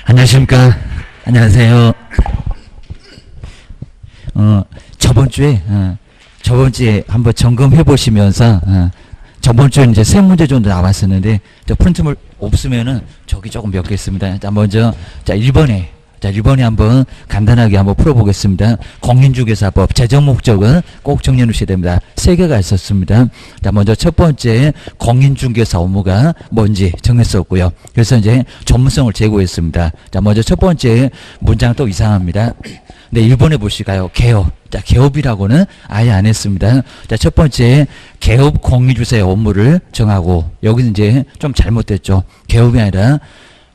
안녕하십니까. 안녕하세요. 저번 주에 한번 점검해 보시면서, 저번 주에 이제 세 문제 정도 나왔었는데, 프린트물 없으면은 저기 조금 몇 개 있습니다. 자, 먼저, 1번에 한번 간단하게 한번 풀어보겠습니다. 공인중개사법 재정 목적은 꼭 정리해 놓으셔야 됩니다. 세 개가 있었습니다. 자, 먼저 첫 번째 공인중개사 업무가 뭔지 정했었고요. 그래서 이제 전문성을 제고했습니다. 자, 먼저 첫 번째 문장 또 이상합니다. 네, 1번에 보실까요? 개업. 자, 개업이라고는 아예 안 했습니다. 자, 첫 번째 개업 공인중개사의 업무를 정하고, 여기는 이제 좀 잘못됐죠. 개업이 아니라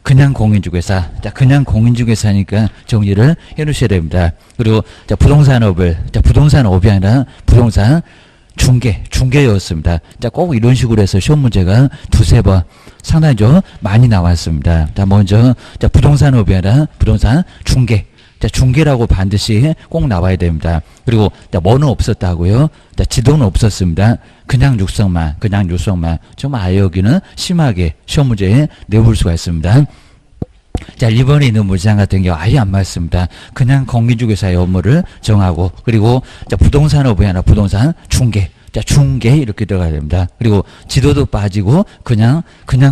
그냥 공인중개사. 자, 그냥 공인중개사니까 정리를 해 놓으셔야 됩니다. 그리고 자, 부동산업이 아니라 부동산 중개였습니다. 자, 꼭 이런 식으로 해서 시험 문제가 두세 번 상당히 좀 많이 나왔습니다. 자, 먼저 자, 부동산업이 아니라 부동산 중개. 자, 중개라고 반드시 꼭 나와야 됩니다. 그리고 자, 뭐는 없었다고요? 자, 지도는 없었습니다. 그냥 육성만. 정말 아예 여기는 심하게 시험 문제에 내볼 수가 있습니다. 자, 1번에 있는 문장 같은 경우 아예 안 맞습니다. 그냥 공인중개사의 업무를 정하고, 그리고 자, 부동산업이 아니라 부동산 중개. 자, 중개 이렇게 들어가야 됩니다. 그리고 지도도 빠지고 그냥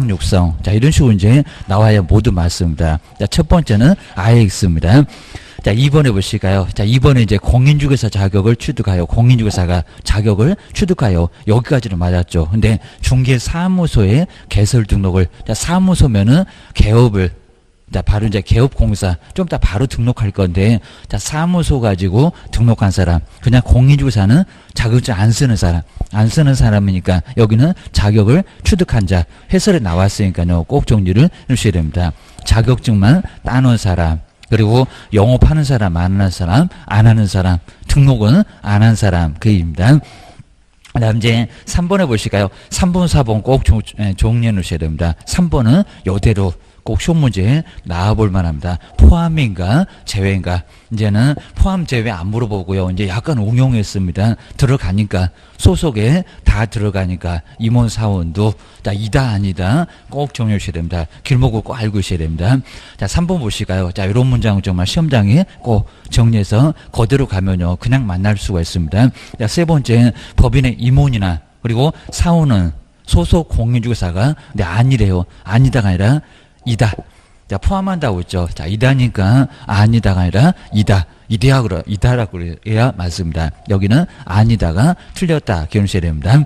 육성. 자, 이런 식으로 이제 나와야 모두 맞습니다. 자, 첫 번째는 아예 있습니다. 자, 2번에 보실까요? 자, 2번에 이제 공인중개사 자격을 취득하여, 공인중개사가 자격을 취득하여, 여기까지는 맞았죠. 근데 중개사무소에 개설 등록을, 자, 사무소면은 개업을, 자, 바로 이제 개업공사, 좀 이따 바로 등록할 건데, 자, 사무소 가지고 등록한 사람, 그냥 공인중개사는 자격증 안 쓰는 사람이니까, 여기는 자격을 취득한 자, 해설에 나왔으니까요, 꼭 정리를 해주셔야 됩니다. 자격증만 따놓은 사람, 그리고 영업하는 사람, 안 하는 사람, 안 하는 사람, 등록은 안 한 사람, 그 얘기입니다. 그 다음 이제 3번에 보실까요? 3번, 4번 꼭 정리해 놓으셔야 됩니다. 3번은 이대로 꼭 시험 문제에 나와볼 만합니다. 포함인가 제외인가. 이제는 포함 제외 안 물어보고요. 이제 약간 응용했습니다. 들어가니까, 소속에 다 들어가니까 임원 사원도 자, 이다 아니다 꼭 정리해 주셔야 됩니다. 길목을 꼭 알고 있어야 됩니다. 자, 3번 보실까요? 자, 이런 문장은 정말 시험장에 꼭 정리해서 그대로 가면요 그냥 만날 수가 있습니다. 자, 세 번째 법인의 임원이나 그리고 사원은 소속 공인중개사가 근데 아니래요. 아니다가 아니라 이다. 자, 포함한다고 했죠. 자, 이다니까 아니다가 아니라 이다라고 해야 맞습니다. 여기는 아니다가 틀렸다 기억하셔야 됩니다.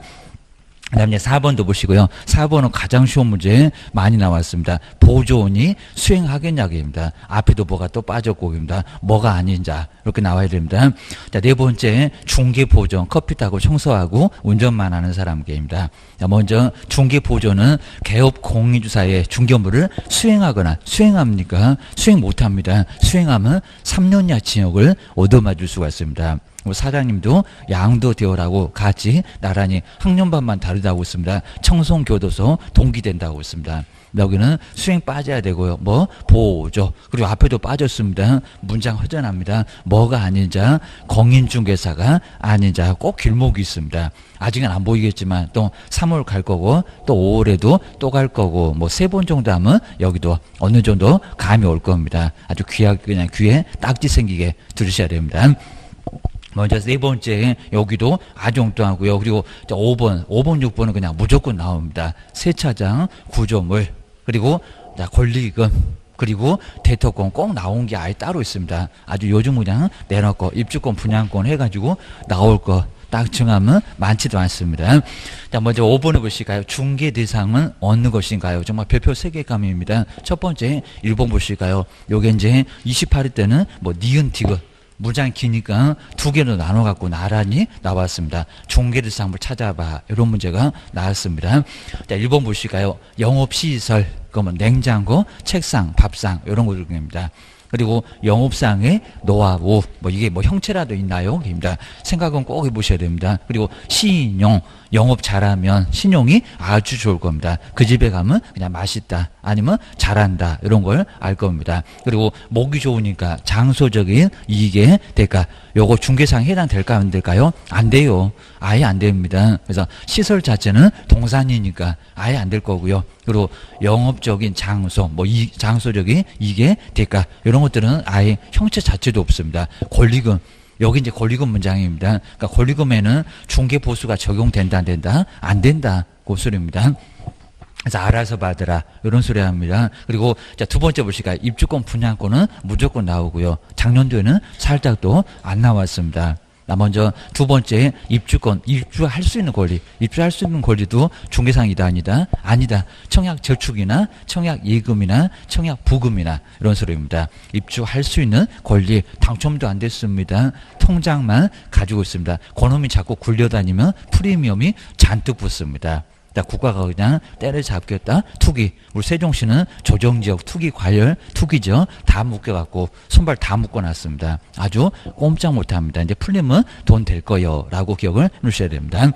그 다음에 4번도 보시고요. 4번은 가장 쉬운 문제 많이 나왔습니다. 보조원이 수행하겠냐입니다. 앞에도 뭐가 또 빠졌고입니다. 뭐가 아닌 자 이렇게 나와야 됩니다. 자, 네 번째 중개보조원 커피 타고 청소하고 운전만 하는 사람입니다. 자, 먼저 중개보조원은 개업 공인중개사의 중개업무를 수행합니까? 수행 못합니다. 수행하면 3년 이하 징역을 얻어맞을 수가 있습니다. 사장님도 양도 되어라고 같이 나란히 학년반만 다르다고 했습니다. 청송교도소 동기된다고 했습니다. 여기는 수행 빠져야 되고요. 뭐 보조 그리고 앞에도 빠졌습니다. 문장 허전합니다. 뭐가 아닌 자, 공인중개사가 아닌 자 꼭 길목이 있습니다. 아직은 안 보이겠지만 또 3월 갈 거고 또 5월에도 또 갈 거고 뭐 3번 정도 하면 여기도 어느 정도 감이 올 겁니다. 아주 그냥 귀에 딱지 생기게 들으셔야 됩니다. 먼저 네 번째 여기도 아주 엉뚱하고요. 그리고 5번, 6번은 그냥 무조건 나옵니다. 세차장, 구조물, 그리고 권리금, 그리고 대토권 꼭 나온 게 아예 따로 있습니다. 아주 요즘 그냥 내놓고 입주권, 분양권 해가지고 나올 거 딱 정하면 많지도 않습니다. 자, 먼저 5번을 보실까요? 중개 대상은 어느 것인가요? 정말 별표 3개감입니다. 첫 번째 1번 보실까요? 요게 이제 28일 때는 뭐 니은 디귿 문장이 기니까 두 개로 나눠 갖고 나란히 나왔습니다. 중개대상 한번 찾아봐. 이런 문제가 나왔습니다. 자, 1번 보실까요? 영업시설, 그러면 냉장고, 책상, 밥상 이런 것들입니다. 그리고 영업상의 노하우, 뭐 이게 뭐 형체라도 있나요? 입니다. 생각은 꼭 해보셔야 됩니다. 그리고 신용, 영업 잘하면 신용이 아주 좋을 겁니다. 그 집에 가면 그냥 맛있다, 아니면 잘한다 이런 걸 알 겁니다. 그리고 목이 좋으니까 장소적인 이익의 대가, 요거 중개상에 해당될까 안 될까요? 안 돼요. 아예 안 됩니다. 그래서 시설 자체는 동산이니까 아예 안 될 거고요. 그리고 영업적인 장소, 뭐 이 장소적인 이게 대가 이런 것들은 아예 형체 자체도 없습니다. 권리금 여기 이제 권리금 문장입니다. 그러니까 권리금에는 중개 보수가 적용된다 안 된다? 안 된다. 그 소리입니다. 그래서 알아서 받으라 이런 소리 합니다. 그리고 자, 두 번째 보실까요? 입주권 분양권은 무조건 나오고요. 작년도에는 살짝 또 안 나왔습니다. 먼저 두 번째 입주권, 입주할 수 있는 권리, 입주할 수 있는 권리도 중개상이다 아니다? 아니다. 청약 저축이나 청약 예금이나 청약 부금이나 이런 소리입니다. 입주할 수 있는 권리 당첨도 안 됐습니다. 통장만 가지고 있습니다. 그놈이 자꾸 굴려다니면 프리미엄이 잔뜩 붙습니다. 국가가 그냥 때려잡겠다. 투기. 우리 세종시는 조정지역 투기 과열 투기죠. 다 묶여갖고 손발 다 묶어놨습니다. 아주 꼼짝 못합니다. 이제 풀리면 돈 될 거요. 라고 기억을 해주셔야 됩니다.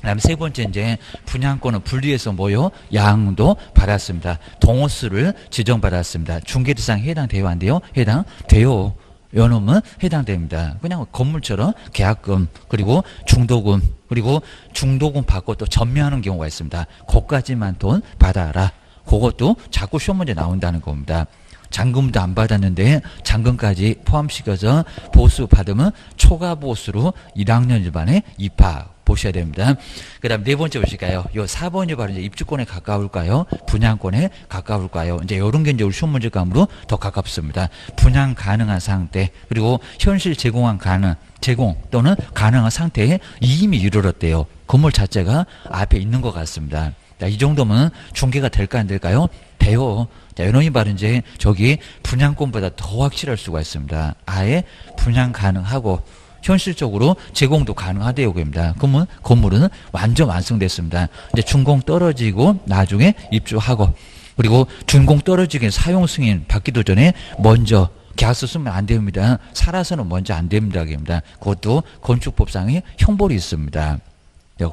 그다음 세 번째 이제 분양권은 분리해서 뭐요? 양도 받았습니다. 동호수를 지정받았습니다. 중개대상 해당돼요? 안 돼요? 해당돼요. 요놈은 해당됩니다. 그냥 건물처럼 계약금 그리고 중도금 그리고 중도금 받고 또 전매하는 경우가 있습니다. 거기까지만 돈 받아라. 그것도 자꾸 시험 문제 나온다는 겁니다. 잔금도 안 받았는데 잔금까지 포함시켜서 보수 받으면 초과 보수로 1학년 일반에 입학 보셔야 됩니다. 그 다음 네 번째 보실까요? 요 4번이 바로 이제 입주권에 가까울까요? 분양권에 가까울까요? 이제 요런 게 이제 우리 시험 문제감으로 더 가깝습니다. 분양 가능한 상태, 그리고 현실 제공 또는 가능한 상태에 이임이 이르렀대요. 건물 자체가 앞에 있는 것 같습니다. 자, 이 정도면 중개가 될까 안 될까요? 돼요. 자, 이놈이 바로 이제 저기 분양권보다 더 확실할 수가 있습니다. 아예 분양 가능하고 현실적으로 제공도 가능하대요. 그럽니다. 그러면 건물은 완전 완성됐습니다. 이제 준공 떨어지고 나중에 입주하고 그리고 준공 떨어지게 사용 승인 받기도 전에 먼저 계약서 쓰면 안 됩니다. 살아서는 먼저 안 됩니다. 그럽니다. 그것도 건축법상의 형벌이 있습니다.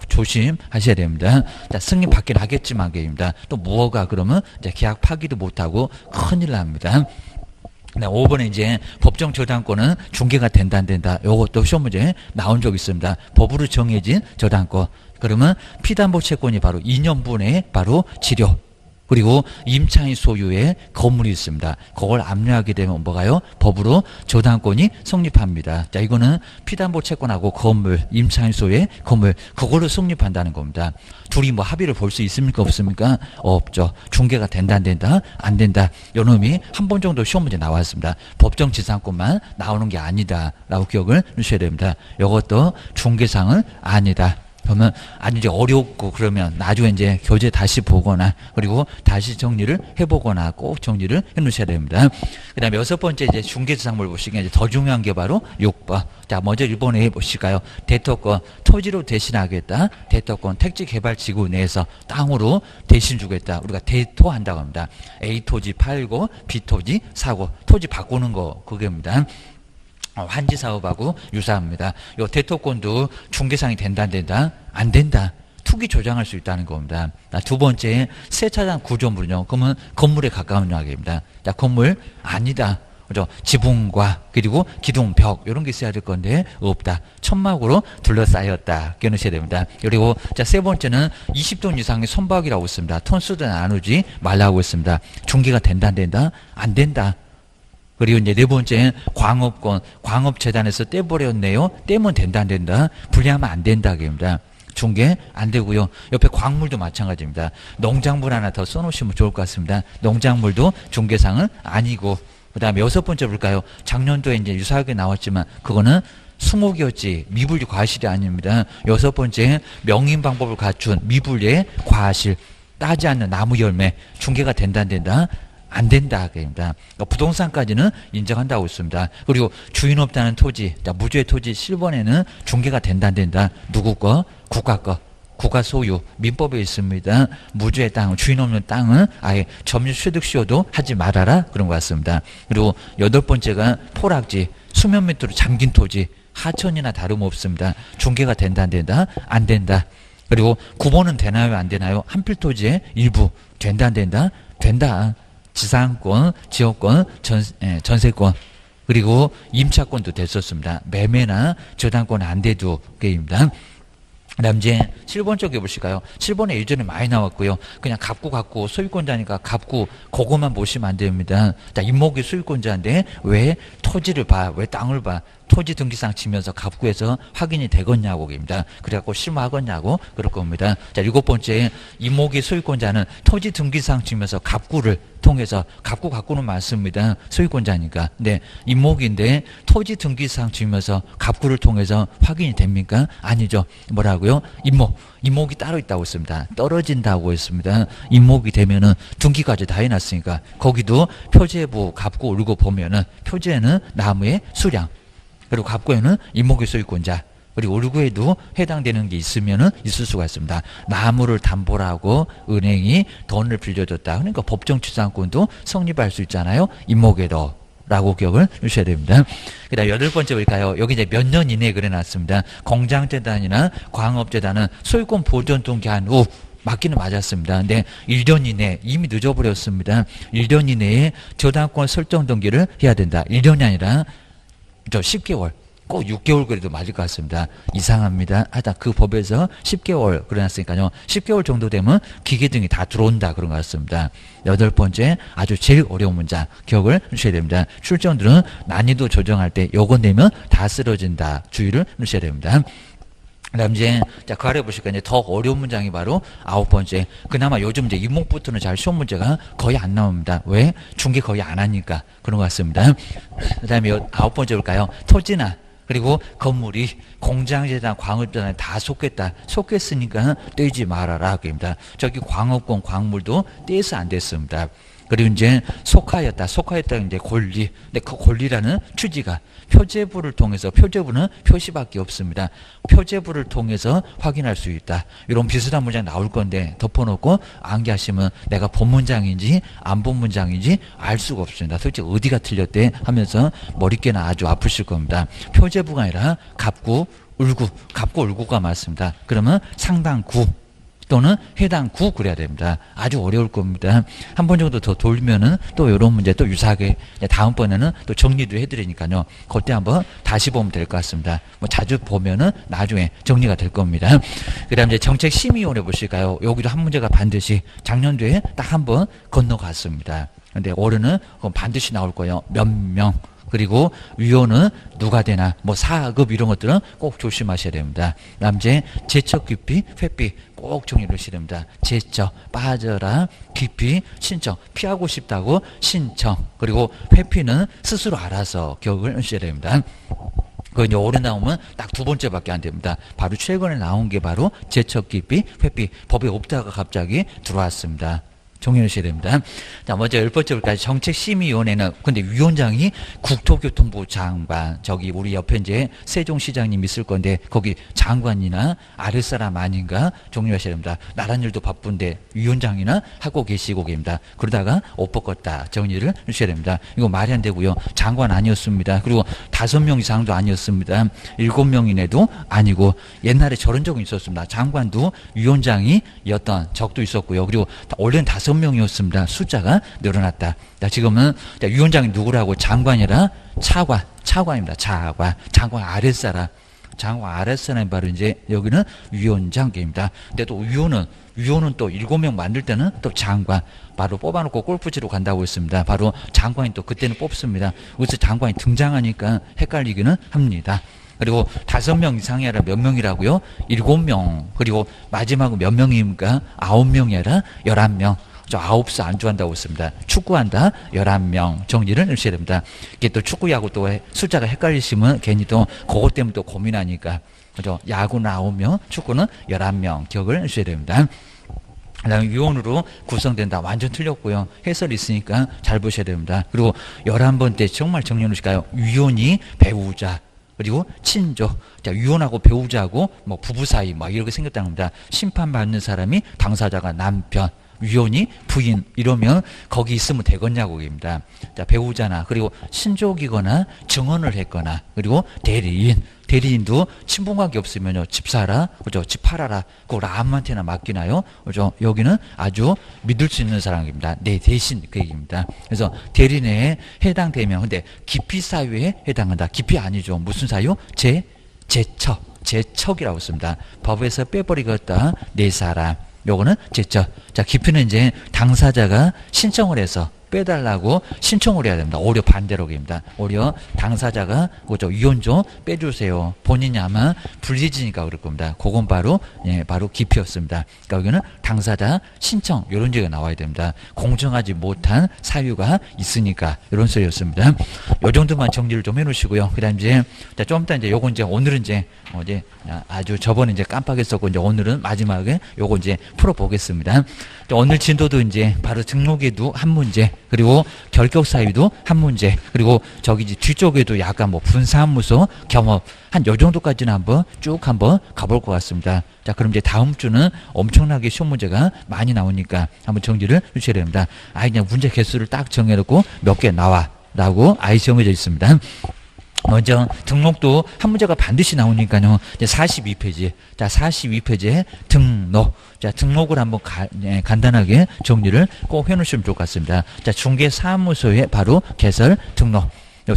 조심하셔야 됩니다. 자, 승인 받긴 하겠지만 그럽니다. 또 무허가 그러면 이제 계약 파기도 못하고 큰일 납니다. 5번에 이제 법정 저당권은 중개가 된다 안 된다. 요것도 시험 문제 나온 적 있습니다. 법으로 정해진 저당권. 그러면 피담보 채권이 바로 2년분의 바로 지료. 그리고 임차인 소유의 건물이 있습니다. 그걸 압류하게 되면 뭐가요? 법으로 저당권이 성립합니다. 자, 이거는 피담보 채권하고 건물, 임차인 소유의 건물, 그걸로 성립한다는 겁니다. 둘이 뭐 합의를 볼 수 있습니까? 없습니까? 없죠. 중개가 된다 안 된다? 안 된다. 요놈이 한 번 정도 시험 문제 나왔습니다. 법정 지상권만 나오는 게 아니다. 라고 기억을 해주셔야 됩니다. 이것도 중개상은 아니다. 그러면 아주 이제 어렵고 그러면 나중에 이제 교재 다시 보거나 그리고 다시 정리를 해보거나 꼭 정리를 해 놓으셔야 됩니다. 그 다음에 여섯 번째 이제 중개재산물 보시기에 더 중요한 게 바로 6번. 자, 먼저 1번에 해보실까요? 대토권, 토지로 대신하겠다. 대토권, 택지개발지구 내에서 땅으로 대신 주겠다. 우리가 대토한다고 합니다. A 토지 팔고 B 토지 사고 토지 바꾸는 거 그겁니다. 환지 사업하고 유사합니다. 요 대토권도 중개상이 된다 안 된다? 안 된다. 투기 조장할 수 있다는 겁니다. 두 번째 세차장 구조물은요. 그러면 건물에 가까운 이야기입니다. 자, 건물 아니다. 그죠? 지붕과 그리고 기둥, 벽 이런 게 있어야 될 건데 없다. 천막으로 둘러싸였다. 깨놓으셔야 됩니다. 그리고 자, 세 번째는 20톤 이상의 선박이라고 있습니다. 톤수도 나누지 말라고 했습니다. 중개가 된다 안 된다? 안 된다. 그리고 이제 네 번째는 광업권, 광업재단에서 떼버렸네요. 떼면 된다 안 된다? 분리하면 안 된다. 그럽니다. 중개 안 되고요. 옆에 광물도 마찬가지입니다. 농작물 하나 더 써놓으시면 좋을 것 같습니다. 농작물도 중개상은 아니고. 그 다음에 여섯 번째 볼까요? 작년도에 이제 유사하게 나왔지만 그거는 수목이었지 미분리 과실이 아닙니다. 여섯 번째 명인 방법을 갖춘 미분리의 과실, 따지 않는 나무 열매, 중개가 된다 안 된다? 안 된다. 그럽니다. 그러니까 부동산까지는 인정한다고 있습니다. 그리고 주인 없다는 토지, 자, 무주의 토지 7번에는 중개가 된다 안 된다? 누구 거? 국가 거. 국가 소유, 민법에 있습니다. 무주의 땅, 주인 없는 땅은 아예 점유소득시효도 하지 말아라. 그런 것 같습니다. 그리고 여덟 번째가 포락지, 수면 밑으로 잠긴 토지, 하천이나 다름없습니다. 중개가 된다 안 된다? 안 된다. 그리고 9번은 되나요 안 되나요? 한필토지의 일부 된다 안 된다? 된다. 지상권, 지역권, 전세권 그리고 임차권도 됐었습니다. 매매나 저당권 안 돼도 게임입니다. 그다음 이제 7번 쪽에 보실까요? 7번에 예전에 많이 나왔고요. 그냥 갑구 소유권자니까 갑구 그것만 보시면 안 됩니다. 자, 임목이 소유권자인데 왜 토지를 봐? 왜 땅을 봐? 토지 등기상 치면서 갑구에서 확인이 되겠냐고입니다. 그래갖고 심하겠냐고 그럴 겁니다. 자, 7번째 임목이 소유권자는 토지 등기상 치면서 갑구를 통해서 갑구 갖고는 많습니다. 소유권자니까. 근데 임목인데 토지 등기상 치면서 갑구를 통해서 확인이 됩니까? 아니죠. 뭐라고요? 임목이 따로 있다고 했습니다. 떨어진다고 했습니다. 임목이 되면은 등기까지 다 해놨으니까 거기도 표제부 갑구 울고 보면은 표제는 나무의 수량 그리고 갑구에는 임목의 소유권자 그리고 울구에도 해당되는 게 있으면은 있을 수가 있습니다. 나무를 담보로 하고 은행이 돈을 빌려줬다. 그러니까 법정취산권도 성립할 수 있잖아요. 임목에도. 라고 기억을 주셔야 됩니다. 그 다음 8번째 볼까요? 여기 이제 몇 년 이내에 그려놨습니다. 공장재단이나 광업재단은 소유권 보존 등기한 후 맞기는 맞았습니다. 근데 1년 이내 이미 늦어버렸습니다. 1년 이내에 저당권 설정 등기를 해야 된다. 1년이 아니라 10개월. 꼭 6개월 그래도 맞을 것 같습니다. 이상합니다. 하여튼 그 법에서 10개월 그려놨으니까요. 10개월 정도 되면 기계 등이 다 들어온다 그런 것 같습니다. 8번째 아주 제일 어려운 문장 기억을 주셔야 됩니다. 출정들은 난이도 조정할 때 요거 내면 다 쓰러진다. 주의를 주셔야 됩니다. 그 다음 이제, 자, 그 아래 보실까요? 이제 더 어려운 문장이 바로 9번째. 그나마 요즘 이제 임목부터는 잘 쉬운 문제가 거의 안 나옵니다. 왜? 중개 거의 안 하니까. 그런 것 같습니다. 그 다음에 9번째 볼까요? 토지나, 그리고 건물이 공장재단, 광업재단에 다 속겠다. 속겠으니까 떼지 말아라. 그입니다. 저기 광업권, 광물도 떼서 안 됐습니다. 그리고 이제 속하였다. 이제 권리. 근데 그 권리라는 취지가 표제부를 통해서 표제부는 표시밖에 없습니다. 표제부를 통해서 확인할 수 있다. 이런 비슷한 문장 나올 건데 덮어놓고 암기하시면 내가 본 문장인지 안 본 문장인지 알 수가 없습니다. 솔직히 어디가 틀렸대 하면서 머릿개는 아주 아프실 겁니다. 표제부가 아니라 갑구, 울구가 맞습니다. 그러면 상당구 또는 해당 구 그래야 됩니다. 아주 어려울 겁니다. 한 번 정도 더 돌면은 또 이런 문제 또 유사하게 다음번에는 또 정리도 해드리니까요. 그때 한번 다시 보면 될 것 같습니다. 뭐 자주 보면은 나중에 정리가 될 겁니다. 그 다음 이제 정책심의위원회 보실까요? 여기도 한 문제가 반드시 작년도에 딱 한 번 건너갔습니다. 근데 올해는 반드시 나올 거예요. 몇 명. 그리고 위원은 누가 되나 뭐 4급 이런 것들은 꼭 조심하셔야 됩니다. 다음 이제 제척 깊이 회피 꼭 정리를 하셔야 됩니다. 제척 빠져라 깊이 신청 피하고 싶다고 신청 그리고 회피는 스스로 알아서 기억을 하셔야 됩니다. 그 이제 올해 나오면 딱 2번째밖에 안 됩니다. 바로 최근에 나온 게 바로 제척 깊이 회피 법에 없다가 갑자기 들어왔습니다. 정리하셔야 됩니다. 자, 먼저 10번째 볼까요? 정책심의위원회는, 근데 위원장이 국토교통부 장관, 저기 우리 옆에 이제 세종시장님 있을 건데, 거기 장관이나 아랫사람 아닌가? 정리하셔야 됩니다. 나란 일도 바쁜데, 위원장이나 하고 계시고 계십니다. 그러다가 옷 벗겼다. 정리를 하셔야 됩니다. 이거 말이 안 되고요. 장관 아니었습니다. 그리고 5명 이상도 아니었습니다. 7명 이내도 아니고, 옛날에 저런 적은 있었습니다. 장관도 위원장이었던 적도 있었고요. 그리고 원래는 5명이었습니다. 숫자가 늘어났다. 자, 지금은 위원장이 누구라고 장관이라 차관입니다. 장관 아랫사람. 장관 아랫사람이 바로 이제 여기는 위원장계입니다. 근데 또 위원은 또 7명 만들 때는 또 장관 바로 뽑아놓고 골프 치러 간다고 했습니다. 바로 장관이 또 그때는 뽑습니다. 그래서 장관이 등장하니까 헷갈리기는 합니다. 그리고 5명 이상이 아니라 몇 명이라고요? 7명. 그리고 마지막은 몇 명입니까? 9명이 아니라 11명. 저 9수 안주한다고 했습니다. 축구한다 11명 정리를 하셔야 됩니다. 이게 또 축구 야구 또 숫자가 헷갈리시면 괜히 또 그것 때문에 또 고민하니까 그죠? 야구는 9명, 축구는 11명 기억을 하셔야 됩니다. 그다음에 위원으로 구성된다. 완전 틀렸고요. 해설이 있으니까 잘 보셔야 됩니다. 그리고 11번째 정말 정리해 놓으실까요? 위원이 배우자. 그리고 친족, 자, 위원하고 배우자하고 뭐 부부 사이 막 이렇게 생겼다는 겁니다. 심판받는 사람이 당사자가 남편, 위원이 부인 이러면 거기 있으면 되겠냐고 입니다. 자, 배우자나 그리고 친족이거나 증언을 했거나 그리고 대리인도 친분관계 없으면요 집 사라 그죠 집 팔아라 그걸 아무한테나 맡기나요 그죠 여기는 아주 믿을 수 있는 사람입니다. 내 대신 그 얘기입니다. 그래서 대리인에 해당되면 근데 기피 사유에 해당한다. 기피 아니죠. 무슨 사유? 제처 제척이라고 씁니다. 법에서 빼버리겠다 네 사람. 요거는 제척. 자, 기피는 이제 당사자가 신청을 해서 빼달라고 신청을 해야 됩니다. 오히려 반대로 됩니다. 오히려 당사자가 그죠 위원 좀 빼주세요. 본인이 아마 불리지니까 그럴 겁니다. 그건 바로 바로 기피였습니다. 그러니까 여기는 당사자 신청 이런 얘기가 나와야 됩니다. 공정하지 못한 사유가 있으니까 이런 소리였습니다. 요 정도만 정리를 좀 해놓으시고요. 그다음 이제 좀 이따 이제 요거 이제 오늘은 이제 어제 아주 저번에 이제 깜빡했었고 이제 오늘은 마지막에 요거 이제 풀어보겠습니다. 오늘 진도도 이제 바로 등록에도 한 문제, 그리고 결격 사유도 한 문제, 그리고 저기 이제 뒤쪽에도 약간 뭐 분사무소 경험 한 요 정도까지는 한번 가볼 것 같습니다. 자, 그럼 이제 다음 주는 엄청나게 쉬운 문제가 많이 나오니까 한번 정리를 해주셔야 됩니다. 그냥 문제 개수를 딱 정해놓고 몇 개 나와라고 정해져 있습니다. 먼저 등록도 한 문제가 반드시 나오니까요. 이제 42페이지. 자, 42페이지에 등록. 자, 등록을 한번 간단하게 정리를 꼭 해놓으시면 좋을 것 같습니다. 자, 중개사무소에 바로 개설 등록.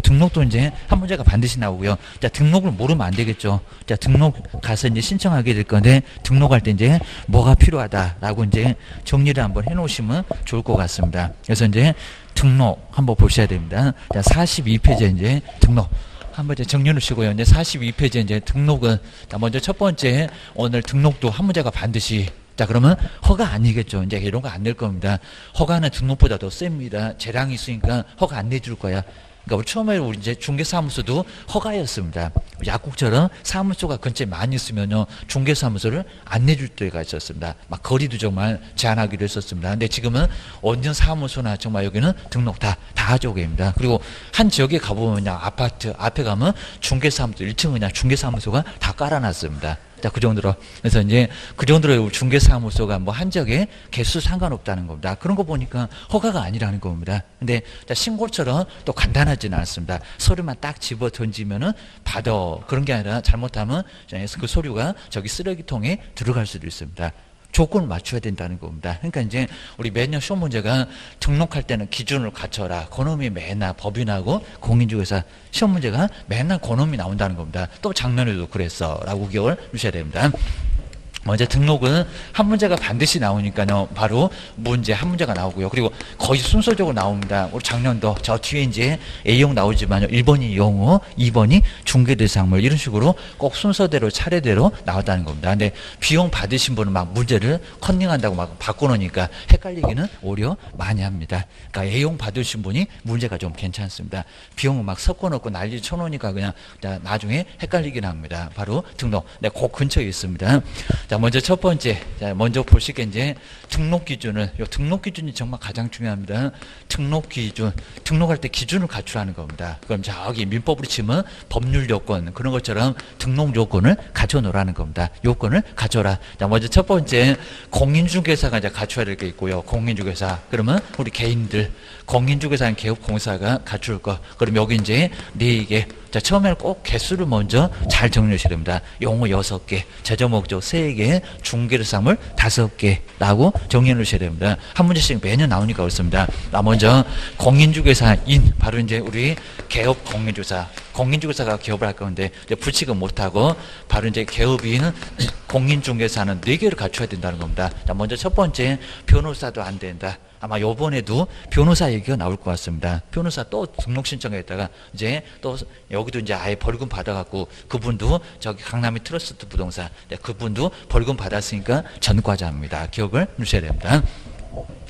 등록도 이제 한 문제가 반드시 나오고요. 자, 등록을 모르면 안 되겠죠. 자, 등록 가서 이제 신청하게 될 건데 등록할 때 이제 뭐가 필요하다라고 이제 정리를 한번 해놓으시면 좋을 것 같습니다. 그래서 이제 등록 한번 보셔야 됩니다. 자, 42페이지에 이제 등록. 한번 이제 정리해 놓으시고요. 이제 42페이지에 이제 등록은, 자, 먼저 첫 번째, 오늘 등록도 한 문제가 반드시, 자, 그러면 허가 아니겠죠. 이제 이런 거 안 낼 겁니다. 허가는 등록보다 더 셉니다. 재량이 있으니까 허가 안 내줄 거야. 그러니까 우리 처음에 우리 이제 중개사무소도 허가였습니다. 약국처럼 사무소가 근처에 많이 있으면요, 중개사무소를 안 내줄 때가 있었습니다. 막 거리도 정말 제한하기로 했었습니다. 근데 지금은 어느 사무소나 정말 여기는 등록 다 하죠, 입니다. 그리고 한 지역에 가보면 그냥 아파트 앞에 가면 중개사무소 1층 그냥 중개사무소가 다 깔아놨습니다. 자, 그 정도로. 그래서 이제 그 정도로 중개사무소가 뭐 한 지역에 개수 상관없다는 겁니다. 그런 거 보니까 허가가 아니라는 겁니다. 근데 자, 신고처럼 또 간단하지는 않습니다. 서류만 딱 집어 던지면은 받아. 그런 게 아니라 잘못하면 그 서류가 저기 쓰레기통에 들어갈 수도 있습니다. 조건을 맞춰야 된다는 겁니다. 그러니까 이제 우리 매년 시험 문제가 등록할 때는 기준을 갖춰라. 그놈이 맨날 법인하고 공인중개사 시험 문제가 맨날 그놈이 나온다는 겁니다. 또 작년에도 그랬어 라고 기억을 주셔야 됩니다. 먼저 등록은 한 문제가 반드시 나오니까요. 바로 문제 한 문제가 나오고요. 그리고 거의 순서적으로 나옵니다. 우리 작년도 저 뒤에 이제 A형 나오지만요. 1번이 영어, 2번이 중개대상물 이런 식으로 꼭 순서대로 차례대로 나왔다는 겁니다. 근데 비용 받으신 분은 막 문제를 컨닝한다고 막 바꿔놓으니까 헷갈리기는 오히려 많이 합니다. 그러니까 A형 받으신 분이 문제가 좀 괜찮습니다. 비용을 막 섞어놓고 난리 쳐놓으니까 그냥 나중에 헷갈리긴 합니다. 바로 등록. 네, 그 근처에 있습니다. 자, 먼저 첫 번째, 자, 먼저 보시게 이제 등록 기준을, 요 등록 기준이 정말 가장 중요합니다. 등록 기준, 등록할 때 기준을 갖추라는 겁니다. 그럼 저기 민법으로 치면 법률 요건, 그런 것처럼 등록 요건을 갖춰 놓으라는 겁니다. 요건을 갖춰라. 자, 먼저 첫 번째, 공인중개사가 이제 갖춰야 될 게 있고요. 공인중개사. 그러면 우리 개인들, 공인중개사는 개업공사가 갖출 거. 그럼 여기 이제 4개. 자, 처음에는 꼭 개수를 먼저 잘 정리하셔야 됩니다. 용어 6개, 제조목적 3개, 중개사물 5개라고 정리해 놓으셔야 됩니다. 한 문제씩 매년 나오니까 그렇습니다. 먼저 공인중개사인, 바로 이제 우리 개업 공인중개사, 공인중개사가 개업을 할 건데 이제 불칙은 못하고 바로 이제 개업인 공인중개사는 4개를 갖춰야 된다는 겁니다. 자, 먼저 첫 번째, 변호사도 안 된다. 아마 요번에도 변호사 얘기가 나올 것 같습니다. 변호사 또 등록 신청했다가 이제 또 여기도 이제 아예 벌금 받아갖고 그분도 저기 강남의 트러스트 부동산 그분도 벌금 받았으니까 전과자입니다. 기억을 주셔야 됩니다.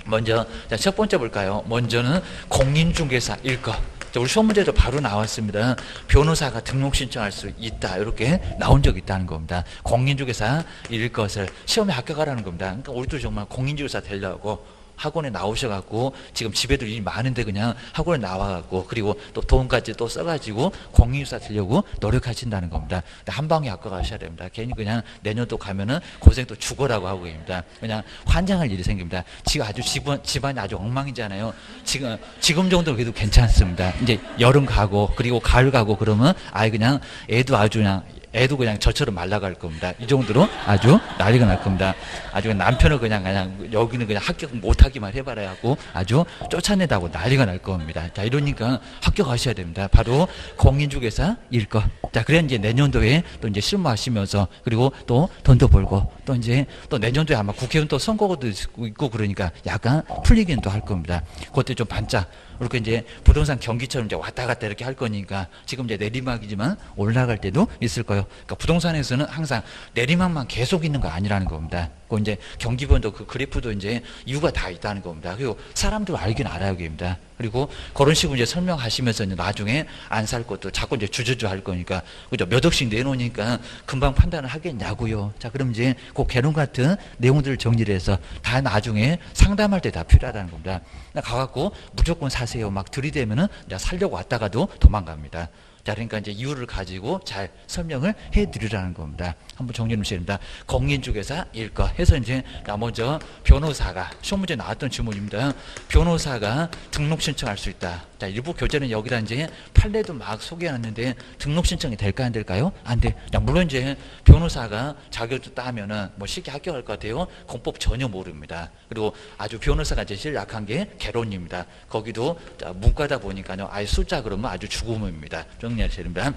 먼저 자, 첫 번째 볼까요? 먼저는 공인중개사일 거. 우리 시험 문제도 바로 나왔습니다. 변호사가 등록 신청할 수 있다. 이렇게 나온 적이 있다는 겁니다. 공인중개사일 것을 시험에 합격하라는 겁니다. 그러니까 우리도 정말 공인중개사 되려고 학원에 나오셔갖고 지금 집에도 일이 많은데 그냥 학원에 나와갖고 그리고 또 돈까지 또 써가지고 공인중개사 되려고 노력하신다는 겁니다. 한 방에 합격하셔야 됩니다. 괜히 그냥 내년도 가면은 고생 또 죽어라고 하고 계십니다. 그냥 환장할 일이 생깁니다. 지금 아주 집안이 아주 엉망이잖아요. 지금 정도 그래도 괜찮습니다. 이제 여름 가고 그리고 가을 가고 그러면 아예 그냥 애도 아주 그냥 애도 그냥 저처럼 말라갈 겁니다. 이 정도로 아주 난리가 날 겁니다. 아주 남편을 그냥 여기는 그냥 합격 못하기만 해봐라 하고 아주 쫓아내다고 난리가 날 겁니다. 자, 이러니까 합격하셔야 됩니다. 바로 공인중개사 일거. 자, 그래 이제 내년도에 또 이제 실무하시면서 그리고 또 돈도 벌고 또 이제 또 내년도에 아마 국회의원 또 선거도 있고 그러니까 약간 풀리긴 또 할 겁니다. 그때 좀 반짝. 그렇게 이제 부동산 경기처럼 이제 왔다 갔다 이렇게 할 거니까 지금 이제 내리막이지만 올라갈 때도 있을 거예요. 그러니까 부동산에서는 항상 내리막만 계속 있는 거 아니라는 겁니다. 그 이제 경기번도 그 그래프도 이제 이유가 다 있다는 겁니다. 그리고 사람들 알긴 알아야 됩니다. 그리고 그런 식으로 이제 설명하시면서 이제 나중에 안 살 것도 자꾸 이제 주저주 할 거니까 그죠? 몇 억씩 내놓으니까 금방 판단을 하겠냐고요. 자, 그럼 이제 그 개론 같은 내용들을 정리를 해서 다 나중에 상담할 때 다 필요하다는 겁니다. 가갖고 무조건 사세요 막 들이대면은 이제 살려고 왔다가도 도망갑니다. 자, 그러니까 이제 이유를 가지고 잘 설명을 해드리라는 겁니다. 한번 정리해 주셔야 됩니다. 공인중개사 일거 해서 이제 먼저 변호사가 시험 문제 나왔던 질문입니다. 변호사가 등록 신청할 수 있다. 자, 일부 교재는 여기다 이제 판례도 막 소개해놨는데 등록 신청이 될까 안 될까요? 안 돼. 자, 물론 이제 변호사가 자격도 따면은 뭐 쉽게 합격할 것 같아요. 공법 전혀 모릅니다. 그리고 아주 변호사가 제일 약한 게 개론입니다. 거기도 자, 문과다 보니까요. 아예 숫자 그러면 아주 죽음입니다. 정리하셔야 됩니다.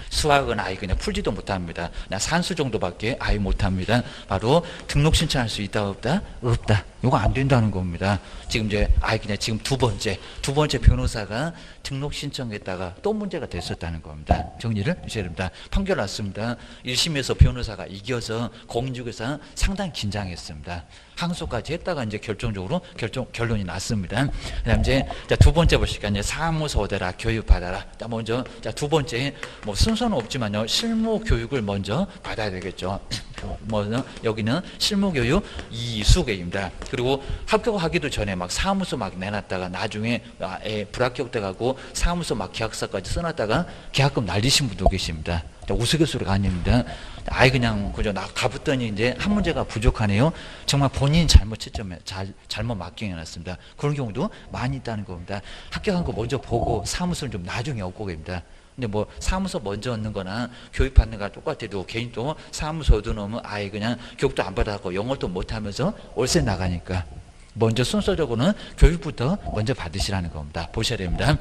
수학은 아예 그냥 풀지도 못합니다. 그냥 산수 정도밖에 아예 못합니다. 바로 등록 신청할 수 있다 없다? 없다. 이거 안 된다는 겁니다. 지금 이제 아예 그냥 지금 두 번째 변호사가 등록 신청했다가 또 문제가 됐었다는 겁니다. 정리를 하셔야 됩니다. 판결 났습니다. 1심에서 변호사가 이겨서 공인중개사 상당히 긴장했습니다. 항소까지 했다가 이제 결정적으로 결론이 났습니다. 그다음 이제 자, 두 번째 보시니까 이제 사무소 대라 교육 받아라. 자, 먼저 자, 두 번째 뭐 순서는 없지만요 실무 교육을 먼저 받아야 되겠죠. 뭐 여기는 실무 교육 이수계입니다. 그리고 합격하기도 전에 막 사무소 막 내놨다가 나중에 불합격돼 가고 사무소 막 계약서까지 써놨다가 계약금 날리신 분도 계십니다. 우스갯소리가 아닙니다. 아예 그냥 그저 나 가봤더니 이제 한 문제가 부족하네요. 정말 본인 잘못 채점에 잘못 마킹해놨습니다. 그런 경우도 많이 있다는 겁니다. 합격한 거 먼저 보고 사무소는 좀 나중에 얻고 계십니다. 근데 뭐 사무소 먼저 얻는 거나 교육 받는 거랑 똑같아도 개인 또 사무소도 넣으면 아예 그냥 교육도 안 받아갖고 영어도 못하면서 월세 나가니까 먼저 순서적으로는 교육부터 먼저 받으시라는 겁니다. 보셔야 됩니다.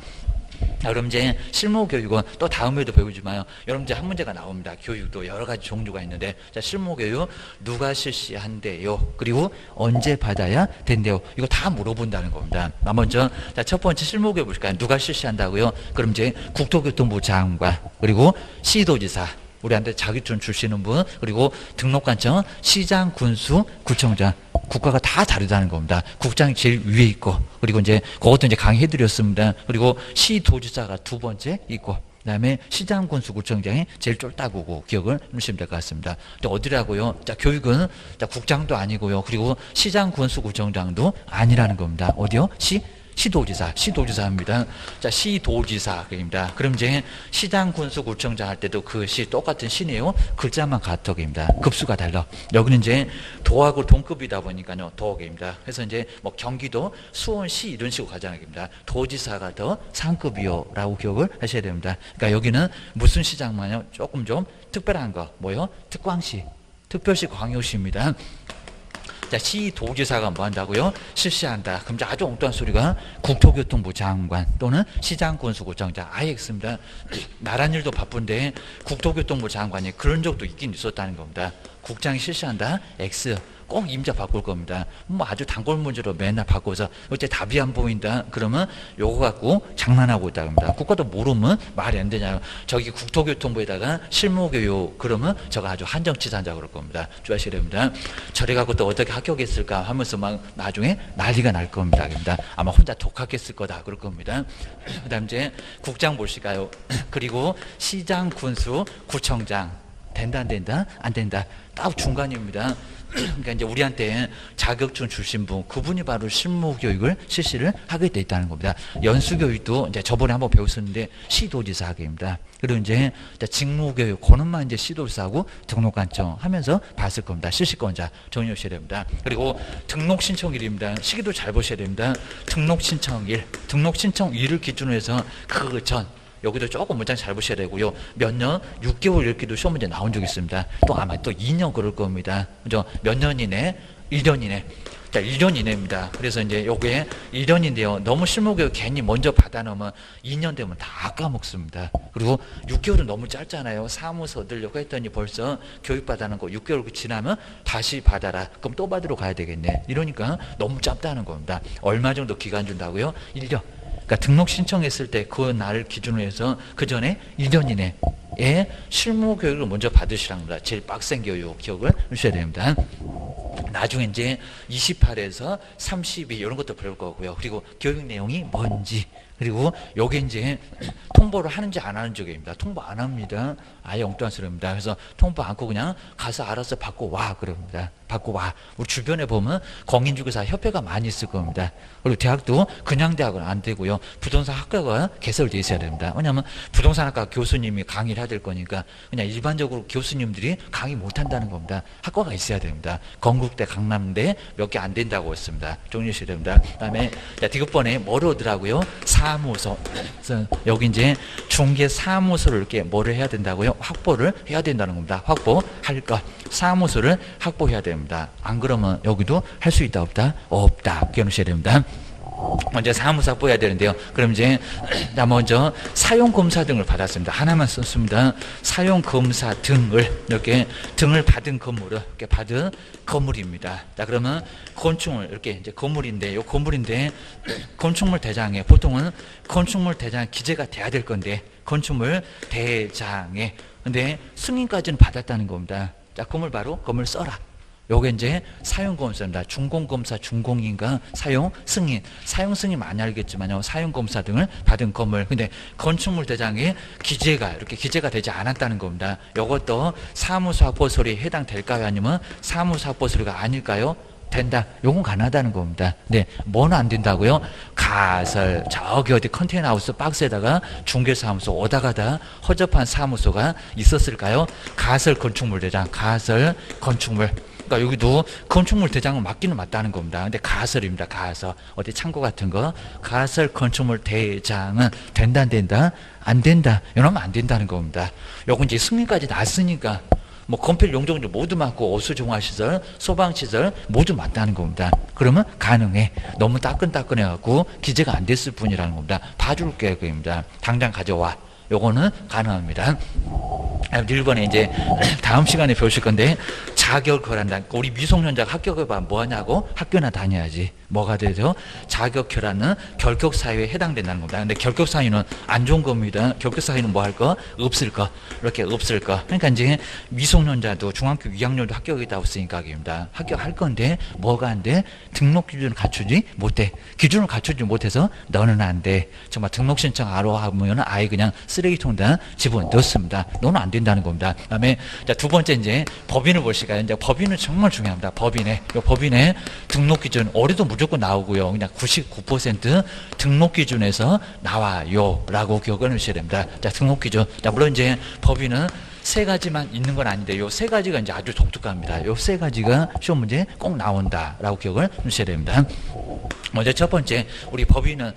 자, 그럼 이제 실무교육은 또 다음에도 배우지만요. 여러분 이제 한 문제가 나옵니다. 교육도 여러 가지 종류가 있는데, 자, 실무교육 누가 실시한대요? 그리고 언제 받아야 된대요? 이거 다 물어본다는 겁니다. 먼저 자, 첫 번째 실무교육 보실까요? 누가 실시한다고요? 그럼 이제 국토교통부 장관 그리고 시도지사 우리한테 자격증 주시는 분 그리고 등록관청 시장 군수 구청장 국가가 다 다르다는 겁니다. 국장이 제일 위에 있고 그리고 이제 그것도 이제 강의해드렸습니다. 그리고 시도지사가 두 번째 있고 그다음에 시장 군수 구청장이 제일 쫄따구고 기억을 해주시면 될 것 같습니다. 또 어디라고요? 자, 교육은 자, 국장도 아니고요. 그리고 시장 군수 구청장도 아니라는 겁니다. 어디요? 시도지사입니다. 자, 시도지사입니다. 그럼 이제 시장 군수 구청장 할 때도 그 시 똑같은 시네요. 글자만 같어입니다. 급수가 달라. 여기는 이제 도하고 동급이다 보니까요. 도입니다. 그래서 이제 뭐 경기도, 수원시 이런 식으로 가잖아요. 도지사가 더 상급이요라고 기억을 하셔야 됩니다. 그러니까 여기는 무슨 시장만요? 조금 좀 특별한 거 뭐요? 특광시, 특별시 광역시입니다. 자, 시도지사가 뭐 한다고요? 실시한다. 그럼 아주 엉뚱한 소리가 국토교통부 장관 또는 시장군수구청장 아예 있습니다. 나란 일도 바쁜데 국토교통부 장관이 그런 적도 있긴 있었다는 겁니다. 국장이 실시한다. X. 꼭 임자 바꿀 겁니다. 뭐 아주 단골 문제로 맨날 바꿔서 어째 답이 안 보인다. 그러면 요거 갖고 장난하고 있다 겁니다. 국가도 모르면 말이 안 되냐고. 저기 국토교통부에다가 실무교육 그러면 저거 아주 한정치산자 그럴 겁니다. 주의하셔야 됩니다. 저래 갖고 또 어떻게 합격했을까 하면서 막 나중에 난리가 날 겁니다. 아마 혼자 독학했을 거다 그럴 겁니다. 그 다음 이제 국장 보실까요? 그리고 시장, 군수, 구청장 된다 안 된다? 안 된다. 딱 중간입니다. 그러니까 이제 우리한테 자격증 주신 분, 그분이 바로 실무교육을 실시를 하게 돼 있다는 겁니다. 연수교육도 이제 저번에 한번 배웠었는데 시도지사 하게입니다. 그리고 이제 직무교육, 그것만 이제 시도지사하고 등록관청 하면서 봤을 겁니다. 실시권자 정리하셔야 됩니다. 그리고 등록신청일입니다. 시기도 잘 보셔야 됩니다. 등록신청일, 등록신청일을 기준으로 해서 그 전 여기도 조금 문장 잘 보셔야 되고요. 몇 년, 6개월 이렇게도 시험 문제 나온 적이 있습니다. 또 아마 또 2년 그럴 겁니다. 그죠? 몇 년 이내, 1년 이내. 자, 1년 이내입니다. 그래서 이제 요게 1년인데요. 너무 실무교육 괜히 먼저 받아놓으면 2년 되면 다 까먹습니다. 그리고 6개월은 너무 짧잖아요. 사무소 얻으려고 했더니 벌써 교육받아는 거 6개월 지나면 다시 받아라. 그럼 또 받으러 가야 되겠네. 이러니까 너무 짧다는 겁니다. 얼마 정도 기간 준다고요? 1년. 그러니까 등록 신청했을 때 그 날을 기준으로 해서 그 전에 1년 이내에 실무 교육을 먼저 받으시랍니다. 제일 빡센 교육 기억을 하셔야 됩니다. 나중에 이제 28에서 32 이런 것도 배울 거고요. 그리고 교육 내용이 뭔지, 그리고 요게 이제 통보를 하는지 안 하는지 입니다. 통보 안 합니다. 아예 엉뚱한 소리입니다. 그래서 통보 않고 그냥 가서 알아서 받고 와 그럽니다. 받고 와. 우리 주변에 보면 공인중개사 협회가 많이 있을 겁니다. 그리고 대학도 그냥 대학은 안 되고요. 부동산 학과가 개설되어 있어야 됩니다. 왜냐하면 부동산 학과 교수님이 강의를 해야 될 거니까 그냥 일반적으로 교수님들이 강의 못 한다는 겁니다. 학과가 있어야 됩니다. 건국대, 강남대 몇 개 안 된다고 했습니다. 정리하셔야 됩니다. 그다음에 디귿번에 뭐를 오더라고요? 사무소. 그래서 여기 이제 중개 사무소를 이렇게 뭐를 해야 된다고요? 확보를 해야 된다는 겁니다. 확보할 것. 사무소를 확보해야 됩니다. 안 그러면 여기도 할 수 있다 없다? 없다. 기억하셔야 됩니다. 먼저 사무소 확보해야 되는데요. 그럼 이제 먼저 사용검사 등을 받았습니다. 하나만 썼습니다. 사용검사 등을 이렇게 등을 받은 건물을 이렇게 받은 건물입니다. 자, 그러면 건축물 이렇게 이제 건물인데 요 건물인데 건축물 대장에 보통은 건축물 대장 기재가 돼야 될 건데 건축물 대장에 근데 승인까지는 받았다는 겁니다. 자, 건물 바로 건물 써라. 요게 이제 사용검사입니다. 준공검사, 준공인가 사용 승인. 사용 승인 많이 알겠지만요. 사용검사 등을 받은 건물. 근데 건축물 대장에 기재가 이렇게 기재가 되지 않았다는 겁니다. 요것도 사무소 확보소리에 해당될까요? 아니면 사무소 확보소리가 아닐까요? 된다. 요건 가능하다는 겁니다. 네, 뭐는 안 된다고요? 가설, 저기 어디 컨테이너 하우스 박스에다가 중개사무소 오다 가다 허접한 사무소가 있었을까요? 가설 건축물 대장, 가설 건축물. 그러니까 여기도 건축물 대장은 맞기는 맞다는 겁니다. 근데 가설입니다. 가설. 어디 창고 같은 거. 가설 건축물 대장은 된다, 안 된다? 안 된다. 이러면 안 된다는 겁니다. 요건 이제 승인까지 났으니까 뭐 건폐 용적률 모두 맞고 오수종합시설, 소방시설 모두 맞다는 겁니다. 그러면 가능해. 너무 따끈따끈해갖고 기재가 안 됐을 뿐이라는 겁니다. 봐줄게요. 그입니다. 당장 가져와. 요거는 가능합니다. 1번에 이제 다음 시간에 배우실 건데 자격을 결한다. 우리 미성년자가 합격해봐 뭐 하냐고? 학교나 다녀야지. 뭐가 되죠? 자격결하는 결격사유에 해당된다는 겁니다. 근데 결격사유는 안 좋은 겁니다. 결격사유는 뭐 할 거? 없을 거. 이렇게 없을 거. 그러니까 이제 미성년자도 중학교 2학년도 합격이라고 쓰니까 입니다. 합격할 건데 뭐가 안 돼? 등록 기준을 갖추지 못해. 기준을 갖추지 못해서 너는 안 돼. 정말 등록 신청 하러 하면 아예 그냥 쓰레기통에다 집어넣습니다. 너는 안 된다는 겁니다. 그다음에 자, 두 번째 이제 법인을 볼 시간에 이제 법인은 정말 중요합니다. 법인의 요 법인의 등록 기준 올해도 무조건 나오고요. 그냥 99% 등록 기준에서 나와요라고 기억을 하셔야 됩니다. 자, 등록 기준. 자, 물론 이제 법인은 세 가지만 있는 건 아닌데 요 세 가지가 이제 아주 독특합니다. 요 세 가지가 시험 문제 꼭 나온다라고 기억을 하셔야 됩니다. 먼저 첫 번째, 우리 법인은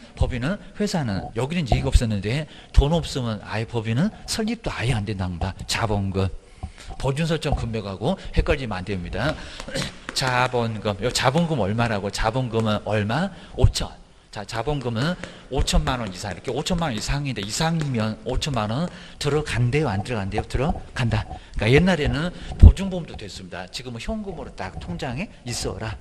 회사는 여기는 이익 없었는데 돈 없으면 아예 법인은 설립도 아예 안 된답니다. 자본금. 보증 설정 금액하고 헷갈리면 안 됩니다. 자본금. 요 자본금 얼마라고? 자본금은 얼마? 5천. 자, 자본금은 5천만 원 이상. 이렇게 5천만 원 이상인데 이상이면 5천만 원 들어간대요, 안 들어간대요? 들어간다. 그러니까 옛날에는 보증보험도 됐습니다. 지금은 현금으로 딱 통장에 있어라.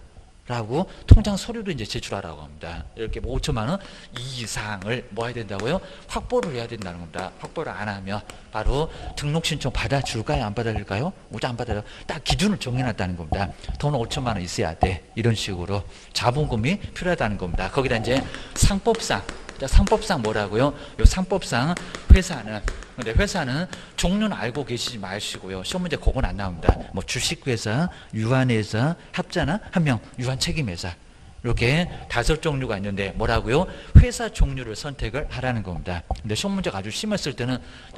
라고 통장 서류도 이제 제출하라고 합니다. 이렇게 뭐 5천만 원 이상을 뭐 해야 된다고요? 확보를 해야 된다는 겁니다. 확보를 안 하면 바로 등록 신청 받아줄까요? 안 받아줄까요? 모두 안 받아요. 딱 기준을 정해놨다는 겁니다. 돈 5천만 원 있어야 돼. 이런 식으로 자본금이 필요하다는 겁니다. 거기다 이제 상법상, 자, 상법상 뭐라고요? 요 상법상 근데 회사는 종류는 알고 계시지 마시고요. 시험 문제 그건 안 나옵니다. 뭐 주식회사, 유한회사, 합자나 한명, 유한책임회사. 이렇게 5종류가 있는데 뭐라고요? 회사 종류를 선택을 하라는 겁니다. 근데 시험 문제가 아주 심했을 때는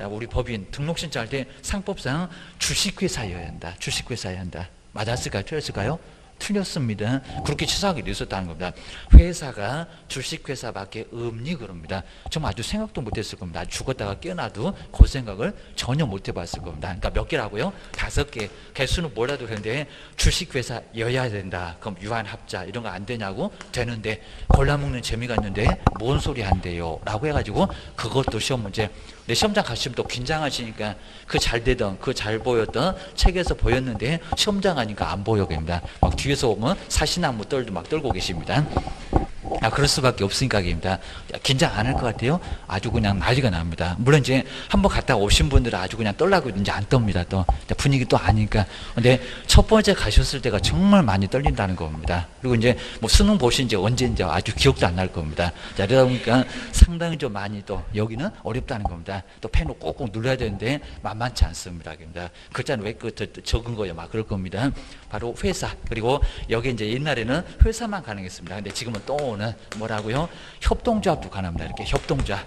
우리 법인 등록 신청할 때 상법상 주식회사여야 한다. 주식회사여야 한다. 맞았을까요? 틀렸을까요? 틀렸습니다. 그렇게 치사하게 있었다는 겁니다. 회사가 주식회사밖에 없니 그럽니다. 정말 아주 생각도 못했을 겁니다. 죽었다가 깨어나도 그 생각을 전혀 못 해봤을 겁니다. 그러니까 몇 개라고요? 5개. 개수는 뭐라도 그랬는데 주식회사여야 된다. 그럼 유한합자 이런 거 안 되냐고? 되는데 골라먹는 재미가 있는데 뭔 소리 안 돼요? 라고 해가지고 그것도 시험 문제. 내 시험장 가시면 또 긴장하시니까 그 잘 되던 그 잘 보였던 책에서 보였는데 시험장 가니까 안 보여 됩니다. 막 뒤에서 오면 사시나무 떨도 막 떨고 계십니다. 그럴 수밖에 없으니까 입니다. 긴장 안 할 것 같아요? 아주 그냥 난리가 납니다. 물론 이제 한번 갔다 오신 분들은 아주 그냥 떨라고 이제 안 떱니다. 또 분위기 또 아니까. 근데 첫 번째 가셨을 때가 정말 많이 떨린다는 겁니다. 그리고 이제 뭐 수능 보신 지 언제인지 아주 기억도 안 날 겁니다. 자, 그러다 보니까 상당히 좀 많이 또 여기는 어렵다는 겁니다. 또 펜을 꼭꼭 눌러야 되는데 만만치 않습니다. 글자는 왜 적은 거예요? 막 그럴 겁니다. 바로 회사. 그리고 여기 이제 옛날에는 회사만 가능했습니다. 근데 지금은 또 뭐라고요? 협동조합도 가능합니다. 이렇게 협동조합.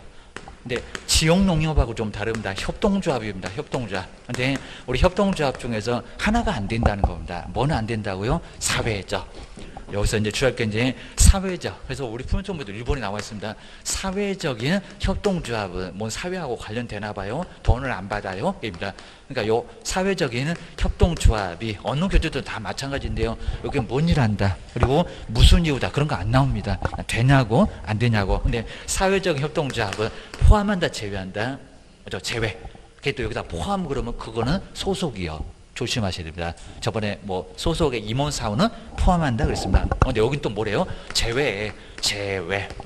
근데 지역농협하고 좀 다릅니다. 협동조합입니다. 협동조합. 근데 우리 협동조합 중에서 하나가 안 된다는 겁니다. 뭐는 안 된다고요? 사회적. 여기서 이제 주할 게 이제 사회적. 그래서 우리 푸른초보도 일본에 나와 있습니다. 사회적인 협동조합은 뭔 사회하고 관련되나 봐요. 돈을 안 받아요. 입니다. 그러니까 요 사회적인 협동조합이 어느 교재도 다 마찬가지인데요. 여기 뭔 일 한다. 그리고 무슨 이유다. 그런 거 안 나옵니다. 되냐고 안 되냐고. 근데 사회적인 협동조합은 포함한다 제외한다. 제외. 그게 또 여기다 포함 그러면 그거는 소속이요. 조심하셔야 됩니다. 저번에 뭐 소속의 임원사원은 포함한다 그랬습니다. 근데 여긴 또 뭐래요? 제외.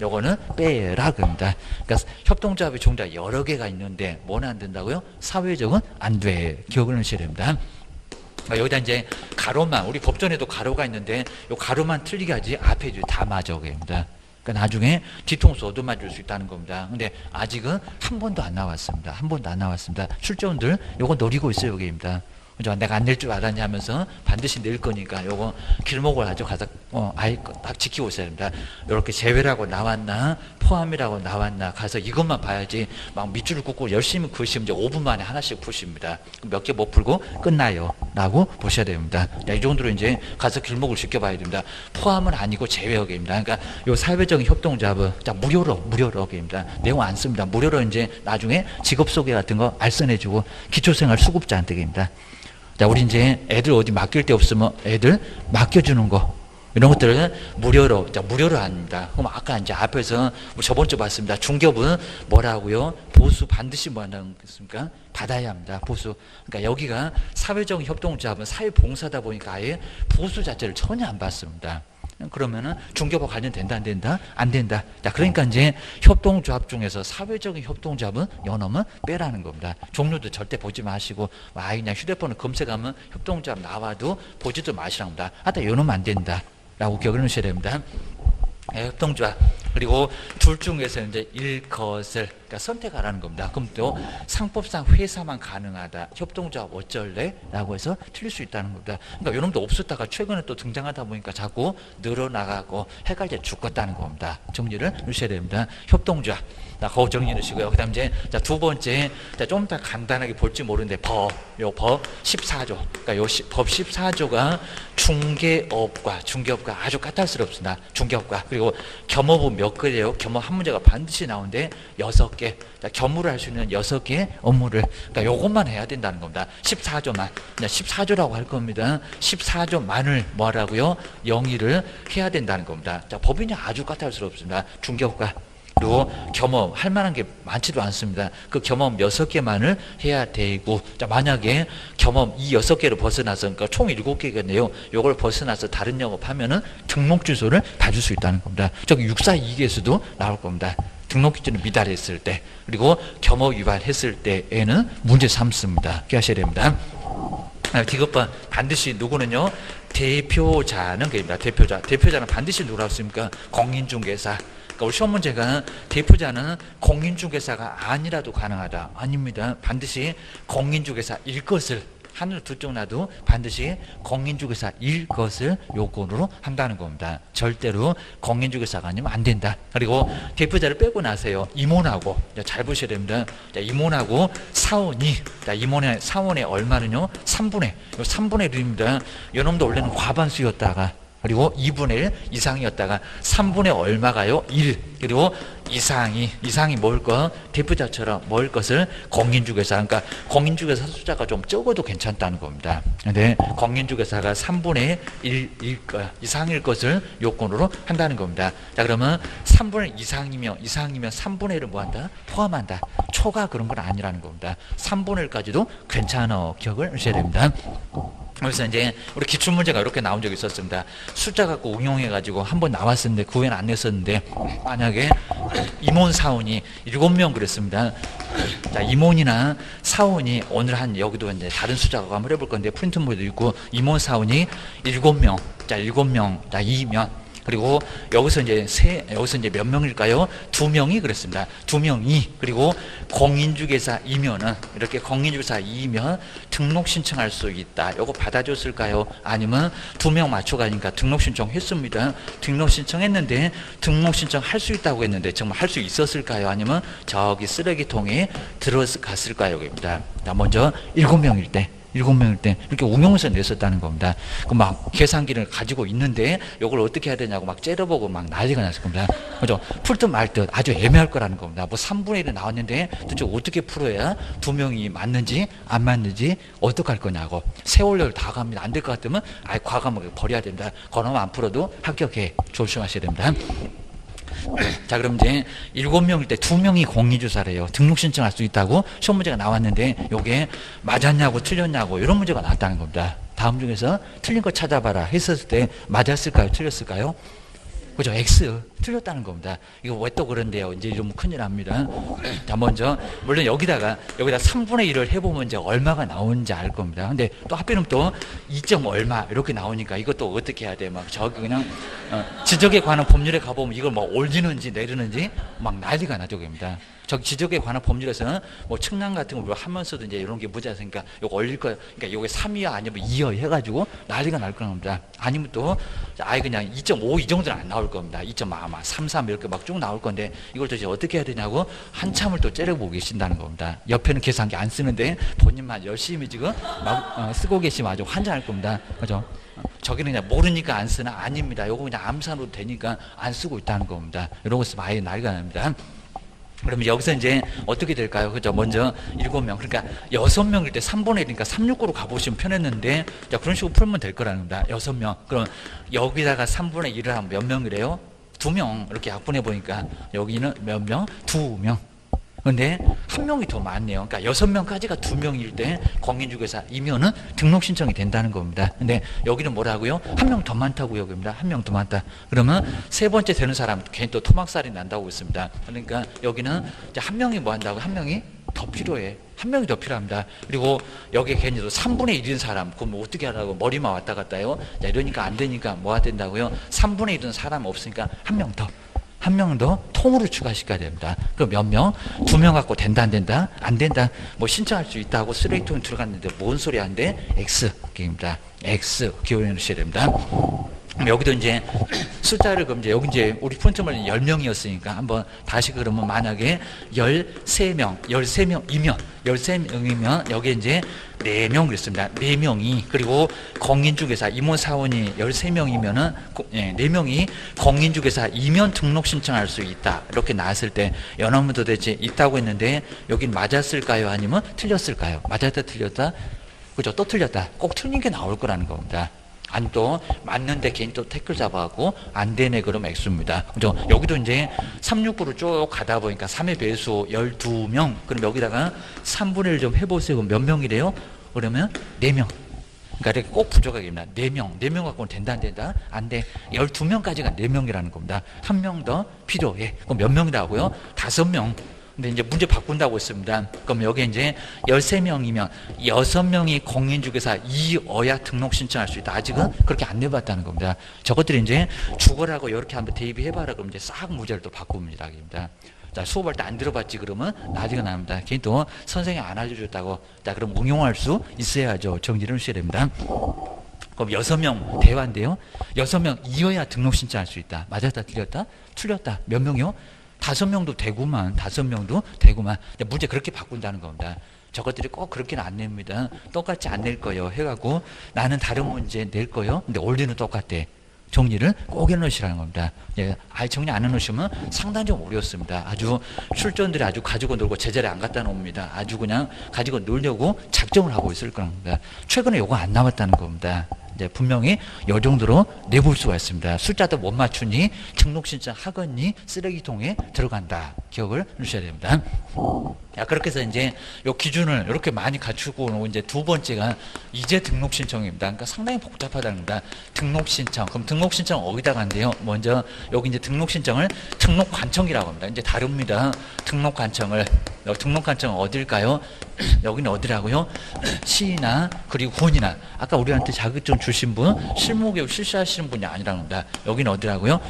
요거는 빼라 그럽니다. 그러니까 협동조합의 종류가 여러 개가 있는데 뭐는 안 된다고요? 사회적은 안 돼. 기억을 하셔야 됩니다. 여기다 이제 가로만, 우리 법전에도 가로가 있는데 요 가로만 틀리게 하지 앞에 다 맞아 그럽니다. 그러니까 나중에 뒤통수 얻어맞을 수 있다는 겁니다. 근데 아직은 한 번도 안 나왔습니다. 한 번도 안 나왔습니다. 출제원들 요거 노리고 있어요 여기입니다. 그죠? 내가 안 낼 줄 알았냐 하면서 반드시 낼 거니까 요거 길목을 아주 가서 아예 딱 지키고 있어야 됩니다. 이렇게 제외라고 나왔나 포함이라고 나왔나 가서 이것만 봐야지 막 밑줄을 긋고 열심히 그으시면 이제 5분 만에 하나씩 푸십니다. 몇 개 못 풀고 끝나요 라고 보셔야 됩니다. 이 정도로 이제 가서 길목을 지켜봐야 됩니다. 포함은 아니고 제외역입니다. 그러니까 요 사회적인 협동조합은 자 무료로입니다. 내용 안 씁니다. 무료로 이제 나중에 직업 소개 같은 거 알선해주고 기초생활 수급자한테 입니다. 자, 우리 이제 애들 어디 맡길 데 없으면 애들 맡겨주는 거. 이런 것들은 무료로, 자, 무료로 합니다. 그럼 아까 이제 앞에서 저번 주 봤습니다. 중개업은 뭐라고요? 보수 반드시 뭐 한다는 거겠습니까? 받아야 합니다. 보수. 그러니까 여기가 사회적인 협동조합은 사회봉사다 보니까 아예 보수 자체를 전혀 안 받습니다. 그러면은 중개업과 관련된다 안 된다? 안 된다. 자, 그러니까 이제 협동조합 중에서 사회적인 협동조합은 요놈은 빼라는 겁니다. 종류도 절대 보지 마시고 그냥 휴대폰을 검색하면 협동조합 나와도 보지도 마시랍니다. 하여튼 요놈은 안 된다 라고 기억을 하셔야 됩니다. 협동조합. 그리고 둘 중에서 이제 일것을 그러니까 선택하라는 겁니다. 그럼 또 상법상 회사만 가능하다. 협동조합 어쩔래? 라고 해서 틀릴 수 있다는 겁니다. 그러니까 이놈도 없었다가 최근에 또 등장하다 보니까 자꾸 늘어나가고 헷갈려 죽었다는 겁니다. 정리를 하셔야 됩니다. 협동조합. 그거 정리해 주시고요. 그 다음 이제 두 번째 좀 더 간단하게 볼지 모르는데 법 14조. 그러니까 법 14조가 중개업과 아주 까탈스럽습니다. 중개업과. 그리고 겸업은 몇 개예요? 겸업 한 문제가 반드시 나오는데 6개. 겸업을 할 수 있는 6개의 업무를. 그러니까 요것만 해야 된다는 겁니다. 14조만. 14조라고 할 겁니다. 14조만을 뭐 하라고요? 영위를 해야 된다는 겁니다. 자, 법인이 아주 까탈스럽습니다. 중개업과. 그리고 겸업 할 만한 게 많지도 않습니다. 그 겸업 6개만을 해야 되고, 자, 만약에 겸업 이 6개를 벗어나서, 그러니까 총 7개겠네요. 요걸 벗어나서 다른 영업하면은 등록 주소를 받을 수 있다는 겁니다. 저기 642개에서도 나올 겁니다. 등록 기준을 미달했을 때, 그리고 겸업 위반했을 때에는 문제 삼습니다. 기억하셔야 됩니다. 디귿번 반드시 누구는요? 대표자는 그입니다. 대표자는 반드시 누구라고 했습니까? 공인중개사. 그러니까 우리 시험 문제가 대표자는 공인중개사가 아니라도 가능하다. 아닙니다. 반드시 공인중개사일 것을 하늘 두 쪽 놔도 반드시 공인중개사 일 것을 요건으로 한다는 겁니다. 절대로 공인중개사가 아니면 안 된다. 그리고 대표자를 빼고 나세요. 임원하고 잘 보셔야 됩니다. 자, 임원하고 사원이 자, 임원의 사원의 얼마는요? 3분의 1입니다. 요놈도 원래는 과반수였다가 그리고 2분의 1 이상이었다가 3분의 얼마가요? 1. 그리고 이상이 뭘 것? 대표자처럼 뭘 것을 공인중개사. 그러니까 공인중개사 숫자가 좀 적어도 괜찮다는 겁니다. 근데 공인중개사가 3분의 1일 이상일 것을 요건으로 한다는 겁니다. 자, 그러면 3분의 1 이상이면 3분의 1을 뭐 한다? 포함한다. 초가 그런 건 아니라는 겁니다. 3분의 1까지도 괜찮아. 기억을 하셔야 됩니다. 그래서 이제 우리 기출문제가 이렇게 나온 적이 있었습니다. 숫자 갖고 응용해가지고 한번 나왔었는데 그 후에는 안 냈었는데 만약에 임원 사원이 7명 그랬습니다. 자, 임원이나 사원이 오늘 한 여기도 이제 다른 숫자 갖고 한번 해볼 건데 프린트물도 있고 임원 사원이 7명, 자 7명, 자 2면 그리고 여기서 이제 몇 명일까요? 2명이 그랬습니다. 2명이 그리고 공인중개사 2면은 이렇게 공인중개사 2면 등록 신청할 수 있다. 요거 받아줬을까요? 아니면 2명 맞춰가니까 등록 신청했습니다. 등록 신청했는데 등록 신청할 수 있다고 했는데 정말 할 수 있었을까요? 아니면 저기 쓰레기통에 들어갔을까요? 입니다. 자, 먼저 7명일 때 이렇게 응용해서 냈었다는 겁니다. 그 막 계산기를 가지고 있는데 이걸 어떻게 해야 되냐고 막 째려보고 막 난리가 났을 겁니다. 그죠? 풀 듯 말 듯 아주 애매할 거라는 겁니다. 뭐 3분의 1이 나왔는데 도대체 어떻게 풀어야 2명이 맞는지 안 맞는지 어떡할 거냐고. 세월을 다 갑니다. 안 될 것 같으면 아예 과감하게 버려야 된다. 그러면 안 풀어도 합격해. 조심하셔야 됩니다. 자, 그럼 이제 7명일 때 2명이 공인중개사래요. 등록 신청할 수 있다고 시험 문제가 나왔는데 요게 맞았냐고 틀렸냐고 이런 문제가 나왔다는 겁니다. 다음 중에서 틀린 거 찾아봐라 했었을 때 맞았을까요? 틀렸을까요? 그죠? X 틀렸다는 겁니다. 이거 왜 또 그런데요? 이제 이러면 큰일 납니다. 자, 먼저 물론 여기다 3분의 1을 해보면 이제 얼마가 나오는지 알 겁니다. 근데 또 하필이면 또 2점 얼마 이렇게 나오니까 이것도 어떻게 해야 돼? 막 저기 그냥 지적에 관한 법률에 가보면 이걸 뭐 올리는지 내리는지 막 난리가 나죠, 겁니다. 저기 지적에 관한 법률에서는 뭐 측량 같은 거 하면서도 이제 이런 게 문제였으니까 이거 올릴 거, 그러니까 이게 3이야 아니면 2야 해가지고 난리가 날 겁니다. 아니면 또 아예 그냥 2.5 이 정도는 안 나올 겁니다. 2.3, 3 이렇게 막 쭉 나올 건데 이걸 도대체 어떻게 해야 되냐고 한참을 또 째려보고 계신다는 겁니다. 옆에는 계산기 안 쓰는데 본인만 열심히 지금 막 쓰고 계시면 아주 환장할 겁니다. 그죠? 저기는 그냥 모르니까 안 쓰나? 아닙니다. 요거 그냥 암산으로 되니까 안 쓰고 있다는 겁니다. 이런 거 쓰면 아예 난리가 납니다. 그러면 여기서 이제 어떻게 될까요? 그죠? 먼저 7명. 그러니까 6명일 때 3분의 1이니까 369로 가보시면 편했는데, 자, 그런 식으로 풀면 될 거라는 겁니다. 6명. 그럼 여기다가 3분의 1을 하면 몇 명이래요? 2명. 이렇게 약분해 보니까 여기는 몇 명? 2명. 근데 한 명이 더 많네요. 그러니까 6명까지가 2명일 때 공인중개사이면은 등록 신청이 된다는 겁니다. 근데 여기는 뭐라고요? 한 명 더 많다고 여기입니다. 한 명 더 많다. 그러면 세 번째 되는 사람 괜히 또 토막살이 난다고 했습니다. 그러니까 여기는 이제 한 명이 뭐 한다고? 한 명이 더 필요해. 한 명이 더 필요합니다. 그리고 여기에 괜히 또 3분의 1인 사람, 그럼 뭐 어떻게 하라고 머리만 왔다 갔다 해요? 자, 이러니까 안 되니까 뭐 해야 된다고요? 3분의 1은 사람 없으니까 한 명 더. 한 명 더 통으로 추가시켜야 됩니다. 그럼 몇 명? 2명 갖고 된다, 안 된다? 안 된다. 뭐 신청할 수 있다고 쓰레기통에 들어갔는데 뭔 소리 하는데? X. 입니다. X. 기억해 주셔야 됩니다. 여기도 이제 숫자를 그럼 이제 여기 이제 우리 폰트물 10명이었으니까 한번 다시 그러면 만약에 13명이면 여기 이제 4명 그랬습니다. 4명이 그리고 공인중개사 임원사원이 13명이면은 4명이 공인중개사 이면 등록 신청할 수 있다. 이렇게 나왔을 때 연합문 도대체 있다고 했는데 여긴 맞았을까요? 아니면 틀렸을까요? 맞았다 틀렸다? 그죠? 또 틀렸다. 꼭 틀린 게 나올 거라는 겁니다. 아니 또 맞는데 괜히 또 태클 잡아갖고 안 되네 그러면 X입니다. 그죠? 여기도 이제 369로 쭉 가다 보니까 3의 배수 12명. 그럼 여기다가 3분의 1 좀 해보세요. 그럼 몇 명이래요? 그러면 4명. 그러니까 이렇게 꼭 부족하겠습니다. 4명. 4명 갖고는 된다 안 된다? 안 돼. 12명까지가 4명이라는 겁니다. 한 명 더 필요해. 그럼 몇 명이라고요? 5명. 근데 이제 문제 바꾼다고 했습니다. 그럼 여기 이제 13명이면 6명이 공인중개사이어야 등록 신청할 수 있다. 아직은 그렇게 안 내봤다는 겁니다. 저것들이 이제 죽어라고 이렇게 한번 대입해봐라. 그럼 이제 싹 문제를 또 바꿉니다. 자, 수업할 때 안 들어봤지 그러면 나중에 나옵니다. 괜히 또 선생님이 안 알려줬다고. 자, 그럼 응용할 수 있어야죠. 정리를 하셔야 됩니다. 그럼 6명 대화인데요. 6명 이어야 등록 신청할 수 있다. 맞았다, 틀렸다? 틀렸다. 몇 명이요? 5명도 되구만. 5명도 되구만. 문제 그렇게 바꾼다는 겁니다. 저것들이 꼭 그렇게는 안 냅니다. 똑같이 안 낼 거예요. 해갖고 나는 다른 문제 낼 거예요. 근데 원리는 똑같대. 정리를 꼭 해놓으시라는 겁니다. 예, 아예 정리 안 해놓으시면 상당히 좀 어렵습니다. 아주 출전들이 아주 가지고 놀고 제자리에 안 갖다 놓습니다. 아주 그냥 가지고 놀려고 작정을 하고 있을 겁니다. 최근에 요거 안 나왔다는 겁니다. 이제 분명히 요 정도로 내볼 수가 있습니다. 숫자도 못 맞추니 등록 신청 하겠니 쓰레기통에 들어간다. 기억을 해주셔야 됩니다. 야, 그렇게 해서 이제 요 기준을 이렇게 많이 갖추고 오고 이제 두 번째가 이제 등록 신청입니다. 그러니까 상당히 복잡하다는 겁니다. 등록 신청. 그럼 등록 신청 어디다 간대요? 먼저 여기 이제 등록 신청을 등록 관청이라고 합니다. 이제 다릅니다. 등록 관청을 어딜까요? 여기는 어디라고요? 시나 그리고 군이나 아까 우리한테 자격증 주신 분 실무교육 실시하시는 분이 아니라는 겁니다. 여기는 어디라고요?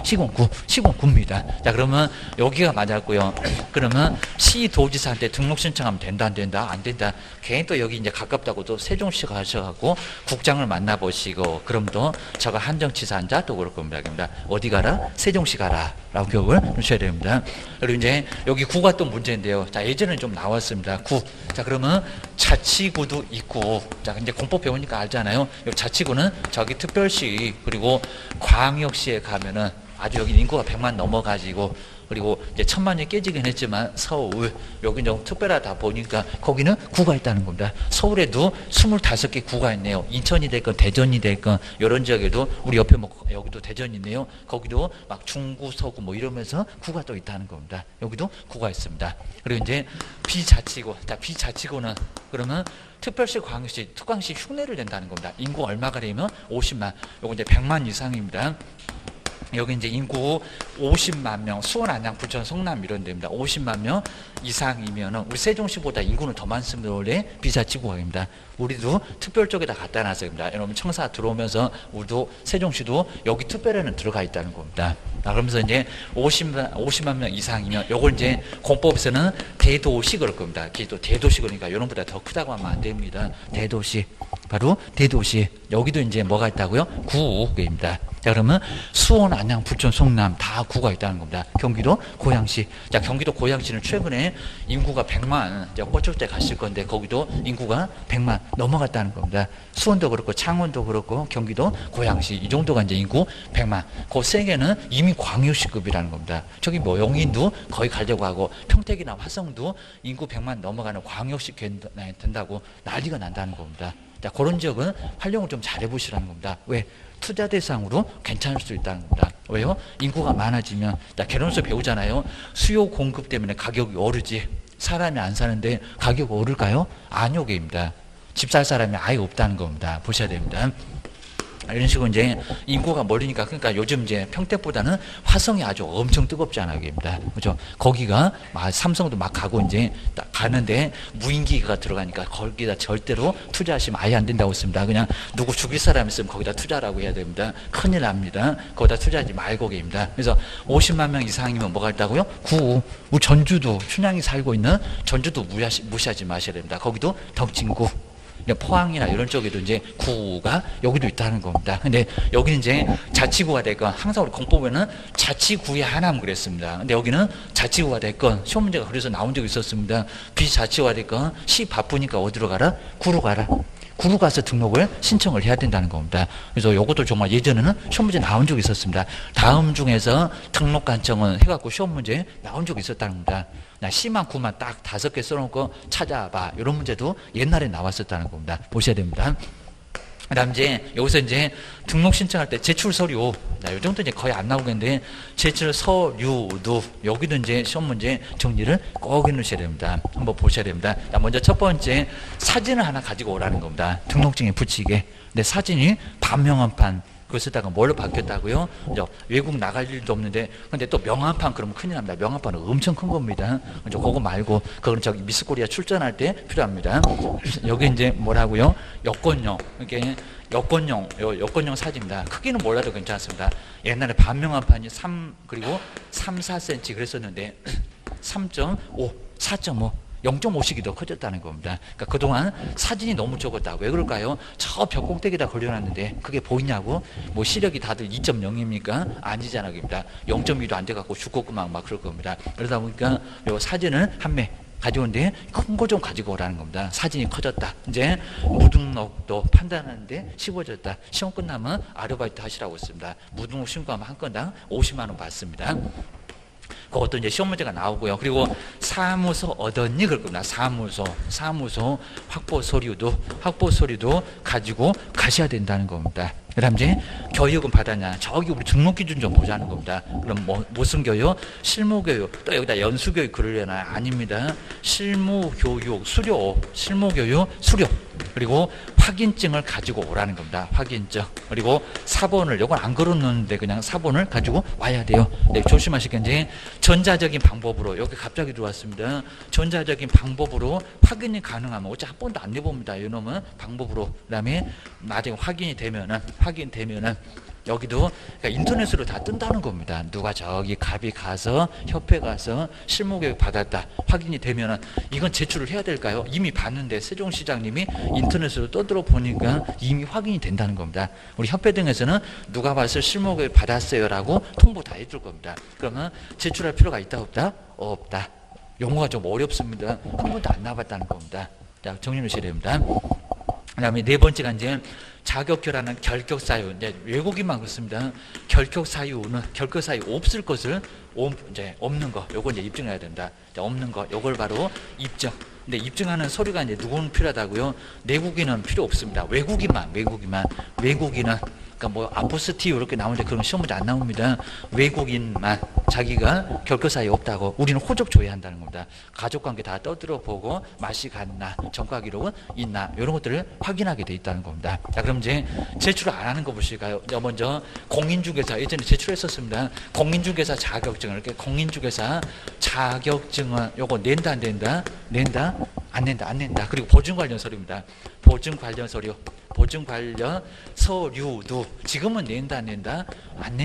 시군구입니다. 자, 그러면 여기가 맞았고요. 그러면 시도지사한테 등록 신청하면 된다 안 된다? 안 된다. 괜히 또 여기 이제 가깝다고 또 세종시 가셔갖고 국장을 만나보시고 그럼 또 저가 한정치사한자 또 그럴 겁니다. 어디 가라? 세종시 가라 라고 기억을 하셔야 됩니다. 그리고 이제 여기 구가 또 문제인데요. 자, 예전에 좀 나왔습니다. 구. 자, 그러면 자치구도 있고, 자, 이제 공법 배우니까 알잖아요. 여기 자치구는 저기 특별시 그리고 광역시에 가면은 아주 여기 인구가 100만 넘어가지고 그리고 이제 1000만이 깨지긴 했지만 서울 여기 좀 특별하다 보니까 거기는 구가 있다는 겁니다. 서울에도 25개 구가 있네요. 인천이 됐건 대전이 됐건 이런 지역에도 우리 옆에 뭐 여기도 대전이 있네요. 거기도 막 중구 서구 뭐 이러면서 구가 또 있다는 겁니다. 여기도 구가 있습니다. 그리고 이제 비자치구. 자, 비자치구는 그러면 특별시, 광역시, 특광시 흉내를 낸다는 겁니다. 인구 얼마가 되면 50만. 요거 이제 100만 이상입니다. 여기 이제 인구 50만 명, 수원, 안양, 부천, 성남 이런 데입니다. 50만 명 이상이면은 우리 세종시보다 인구는 더 많습니다. 원래 비자치구입니다. 우리도 특별 쪽에다 갖다 놨습니다. 여러분 청사 들어오면서 우리도 세종시도 여기 특별에는 들어가 있다는 겁니다. 그러면서 이제 50만 명 이상이면 요걸 이제 공법에서는 대도시 그럴 겁니다. 또 대도시 그러니까 이런 보다 더 크다고 하면 안 됩니다. 대도시. 바로 대도시. 여기도 이제 뭐가 있다고요? 구입니다. 자, 그러면 수원, 안양, 부천, 성남 다 구가 있다는 겁니다. 경기도 고양시. 자, 경기도 고양시는 최근에 인구가 100만, 이제 꽂을 때 갔을 건데 거기도 인구가 100만 넘어갔다는 겁니다. 수원도 그렇고 창원도 그렇고 경기도 고양시 이 정도가 이제 인구 100만. 그 세 개는 이미 광역시급이라는 겁니다. 저기 뭐 용인도 거의 가려고 하고 평택이나 화성도 인구 100만 넘어가는 광역시 된다고 난리가 난다는 겁니다. 자, 그런 지역은 활용을 좀 잘해보시라는 겁니다. 왜? 투자 대상으로 괜찮을 수 있다는 겁니다. 왜요? 인구가 많아지면, 자, 개론서 배우잖아요. 수요 공급 때문에 가격이 오르지. 사람이 안 사는데 가격이 오를까요? 아니오게입니다. 집 살 사람이 아예 없다는 겁니다. 보셔야 됩니다. 이런 식으로 이제 인구가 멀리니까 그러니까 요즘 이제 평택보다는 화성이 아주 엄청 뜨겁잖아요. 입니다. 그죠? 거기가 막 삼성도 막 가고 이제 딱 가는데 무인기가 들어가니까 거기다 절대로 투자하시면 아예 안 된다고 했습니다. 그냥 누구 죽일 사람 있으면 거기다 투자라고 해야 됩니다. 큰일 납니다. 거기다 투자하지 말고 계입니다. 그래서 50만 명 이상이면 뭐가 있다고요? 우리 전주도 춘향이 살고 있는 전주도 무시하지 마셔야 됩니다. 거기도 덕진구. 포항이나 이런 쪽에도 이제 구가 여기도 있다는 겁니다. 근데 여기는 이제 자치구가 됐건 항상 우리 공법에는 자치구의 하나만 그랬습니다. 근데 여기는 자치구가 됐건 시험 문제가 그래서 나온 적이 있었습니다. 비자치구가 됐건 시 바쁘니까 어디로 가라? 구로 가라. 구로 가서 등록을 신청을 해야 된다는 겁니다. 그래서 이것도 정말 예전에는 시험 문제 나온 적이 있었습니다. 다음 중에서 등록 관청은 해갖고 시험 문제 나온 적이 있었다는 겁니다. 시만 구만 딱 5개 써놓고 찾아봐. 이런 문제도 옛날에 나왔었다는 겁니다. 보셔야 됩니다. 그 다음 이제 여기서 이제 등록 신청할 때 제출 서류. 이 정도 이제 거의 안 나오겠는데 제출 서류도 여기도 이제 시험 문제 정리를 꼭 해놓으셔야 됩니다. 한번 보셔야 됩니다. 먼저 첫 번째 사진을 하나 가지고 오라는 겁니다. 등록증에 붙이게. 근데 사진이 반명한판. 그것에다가 뭘로 바뀌었다고요? 이제 외국 나갈 일도 없는데, 근데 또 명함판 그러면 큰일 납니다. 명함판은 엄청 큰 겁니다. 이제 그거 말고, 그건 저기 미스코리아 출전할 때 필요합니다. 여기 이제 뭐라고요? 여권용. 이렇게 여권용 사진입니다. 크기는 몰라도 괜찮습니다. 옛날에 반명함판이 그리고 3, 4cm 그랬었는데, 3.5, 4.5 0.5씩이 더 커졌다는 겁니다. 그러니까 그동안 사진이 너무 적었다. 왜 그럴까요? 저 벽 꼭대기에다 걸려놨는데 그게 보이냐고? 뭐 시력이 다들 2.0입니까? 아니잖아요. 그럽니다. 0.2도 안 돼갖고 죽겠구만 막 그럴 겁니다. 그러다 보니까 요 사진을 한 매 가져오는데 큰 거 좀 가지고 오라는 겁니다. 사진이 커졌다. 이제 무등록도 판단하는데 쉬워졌다. 시험 끝나면 아르바이트 하시라고 했습니다. 무등록 신고하면 한 건당 50만 원 받습니다. 그것도 이제 시험 문제가 나오고요. 그리고 사무소 얻었니? 그럴 겁니다. 사무소 확보 서류도 가지고 가셔야 된다는 겁니다. 그 다음 이제 교육은 받았냐? 저기 우리 등록 기준 좀 보자는 겁니다. 그럼 무슨 교육? 실무교육. 또 여기다 연수교육 그러려나? 아닙니다. 실무교육 수료. 그리고 확인증을 가지고 오라는 겁니다. 확인증. 그리고 사본을, 요건 안 걸어놓는데 그냥 사본을 가지고 와야 돼요. 네, 조심하시게 이제 전자적인 방법으로, 여기 갑자기 들어왔습니다. 전자적인 방법으로 확인이 가능하면, 어차피 한 번도 안 내봅니다. 이놈은 방법으로. 그 다음에 나중에 확인이 되면은, 여기도 그러니까 인터넷으로 다 뜬다는 겁니다. 누가 저기 갑이 가서 협회 가서 실무교육 받았다 확인이 되면은 이건 제출을 해야 될까요? 이미 봤는데 세종시장님이 인터넷으로 떠들어 보니까 이미 확인이 된다는 겁니다. 우리 협회 등에서는 누가 봐서 실무교육 받았어요라고 통보 다 해줄 겁니다. 그러면 제출할 필요가 있다 없다? 없다. 용어가 좀 어렵습니다. 한 번도 안 나봤다는 겁니다. 자, 정리를 하셔야 됩니다. 그 다음에 네 번째가 이제 자격결하는 결격사유. 이제 외국인만 그렇습니다. 결격사유 없을 것을 이제 없는 거, 요거 이제 입증해야 된다. 없는 거, 요걸 바로 입증. 근데 입증하는 서류가 이제 누구는 필요하다고요? 내국인은 필요 없습니다. 외국인은 그러니까 뭐 아포스티브 이렇게 나오는데 그런 시험 문제 안 나옵니다. 외국인만 자기가 결격사유 없다고 우리는 호적 줘야 한다는 겁니다. 가족관계 다 떠들어 보고 맛이 갔나, 전과 기록은 있나 이런 것들을 확인하게 돼 있다는 겁니다. 자, 그럼 이제 제출을 안 하는 거 보실까요? 먼저 공인중개사 예전에 제출했었습니다. 공인중개사 자격증을 이렇게 공인중개사 자격증은 요거 낸다 안 낸다? 낸다? 안 낸다. 그리고 보증 관련 서류입니다. 보증 관련 서류도 지금은 낸다 안 낸다? 안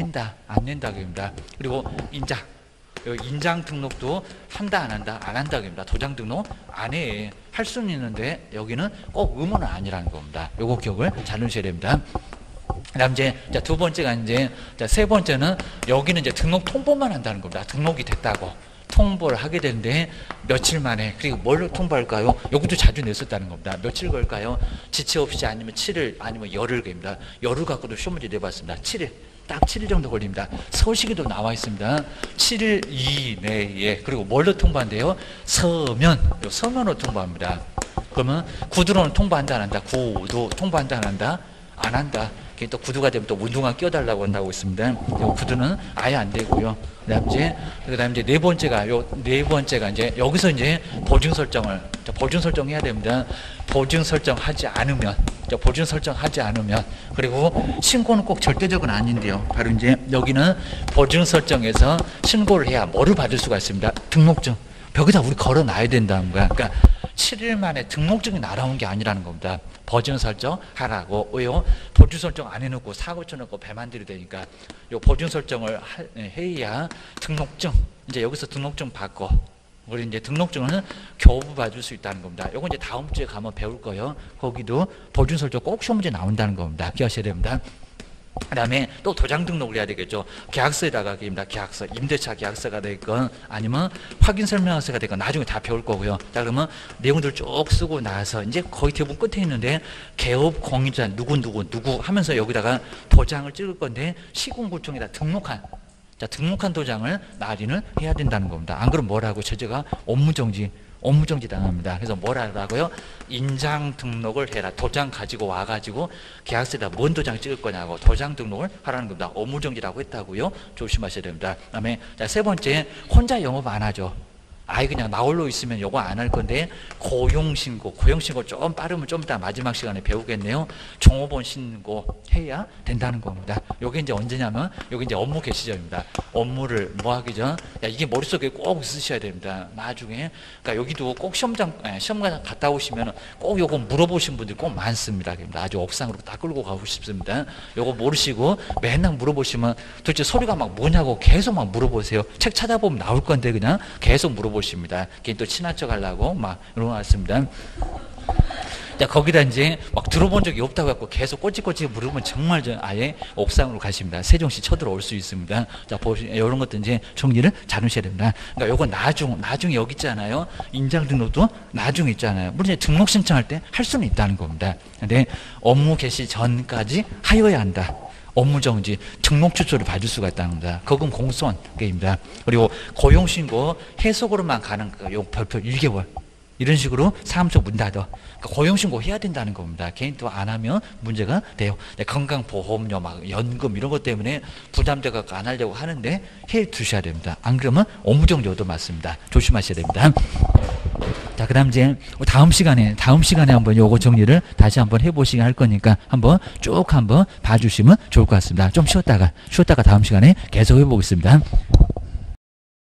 낸다 그럽니다. 그리고 인장 등록도 한다 안 한다? 안 한다 그럽니다. 도장 등록 안 해. 할 수는 있는데 여기는 꼭 의무는 아니라는 겁니다. 요거 기억을 잘 넣으셔야 됩니다. 그다음 이제 두 번째가 이제 세 번째는 여기는 이제 등록 통보만 한다는 겁니다. 등록이 됐다고 통보를 하게 되는데 며칠 만에, 그리고 뭘 통보할까요? 이것도 자주 냈었다는 겁니다. 며칠 걸까요? 지체 없이 아니면 7일 아니면 열흘 걸립니다. 열흘 갖고도 시험 문제 내봤습니다. 7일. 딱 7일 정도 걸립니다. 서식에도 나와 있습니다. 7일 이내에. 그리고 뭘로 통보한대요? 서면으로 통보합니다. 그러면 구두로는 통보한다 안 한다? 구두 통보한다 안 한다? 안 한다. 또 구두가 되면 또 운동화 끼워달라고 한다고 있습니다. 구두는 아예 안 되고요. 그다음 이제 네 번째가 이제 여기서 이제 보증 설정해야 됩니다. 보증 설정하지 않으면 그리고 신고는 꼭 절대적은 아닌데요. 바로 이제 여기는 보증 설정에서 신고를 해야 뭐를 받을 수가 있습니다. 등록증. 벽에다 우리 걸어놔야 된다는 거야. 그러니까 7일 만에 등록증이 날아온 게 아니라는 겁니다. 보증 설정 하라고. 왜요? 보증 설정 안 해놓고 사고 쳐놓고 배만 들이대니까 요 보증 설정을 해야 등록증, 이제 여기서 등록증 받고, 우리 이제 등록증은 교부 받을 수 있다는 겁니다. 요거 이제 다음 주에 가면 배울 거예요. 거기도 보증 설정 꼭 시험 문제 나온다는 겁니다. 기억하셔야 됩니다. 그 다음에 또 도장 등록을 해야 되겠죠. 계약서에다가 계약서, 임대차 계약서가 되건 아니면 확인설명서가 되건 나중에 다 배울 거고요. 자, 그러면 내용들 쭉 쓰고 나서 이제 거의 대부분 끝에 있는데 개업 공인자 누구 하면서 여기다가 도장을 찍을 건데 시군구청에다 등록한 도장을 날인을 해야 된다는 겁니다. 안 그러면 뭐라고? 제재가 업무정지 당합니다. 그래서 뭐라고요? 인장 등록을 해라. 도장 가지고 와가지고 계약서에다 뭔 도장 찍을 거냐고 도장 등록을 하라는 겁니다. 업무정지라고 했다고요. 조심하셔야 됩니다. 그다음에 세 번째, 혼자 영업 안 하죠. 아예 그냥 나홀로 있으면 요거 안 할 건데 고용신고 좀 빠르면 좀 이따 마지막 시간에 배우겠네요. 종업원 신고 해야 된다는 겁니다. 요게 이제 언제냐면 요게 이제 업무 개시 시점입니다. 업무를 뭐 하기 전 이게 머릿속에 꼭 있으셔야 됩니다. 나중에 그러니까 여기도 꼭 시험장 갔다 오시면 꼭 요거 물어보신 분들이 꼭 많습니다. 아주 옥상으로 다 끌고 가고 싶습니다. 요거 모르시고 맨날 물어보시면 도대체 소리가 막 뭐냐고 계속 막 물어보세요. 책 찾아보면 나올 건데 그냥 계속 물어보십니다. 괜히 또 친한 척 하려고 막 이런 거 같습니다. 자, 거기다 이제 막 들어본 적이 없다고 해갖고 계속 꼬치꼬치 물으면 정말 아예 옥상으로 가십니다. 세종시 쳐들어올 수 있습니다. 자, 이런 것도 이제 정리를 잘 하셔야 됩니다. 그러니까 요건 나중에 여기 있잖아요. 인장 등록도 나중에 있잖아요. 물론 이제 등록 신청할 때 할 수는 있다는 겁니다. 근데 업무 개시 전까지 하여야 한다. 업무 정지, 등록 취소를 받을 수가 있다는 겁니다. 그건 공소원입니다. 그리고 고용신고 해석으로만 가는 요 별표 1개월. 이런 식으로 사무소 문 닫아. 그러니까 고용신고 해야 된다는 겁니다. 개인도 안 하면 문제가 돼요. 건강보험료, 막 연금 이런 것 때문에 부담돼서 안 하려고 하는데 해 두셔야 됩니다. 안 그러면 업무정지 얻어 맞습니다. 조심하셔야 됩니다. 자, 그 다음 이제 다음 시간에 한번 요거 정리를 다시 한번 해보시게 할 거니까 한번 쭉 한번 봐주시면 좋을 것 같습니다. 좀 쉬었다가 다음 시간에 계속 해보겠습니다.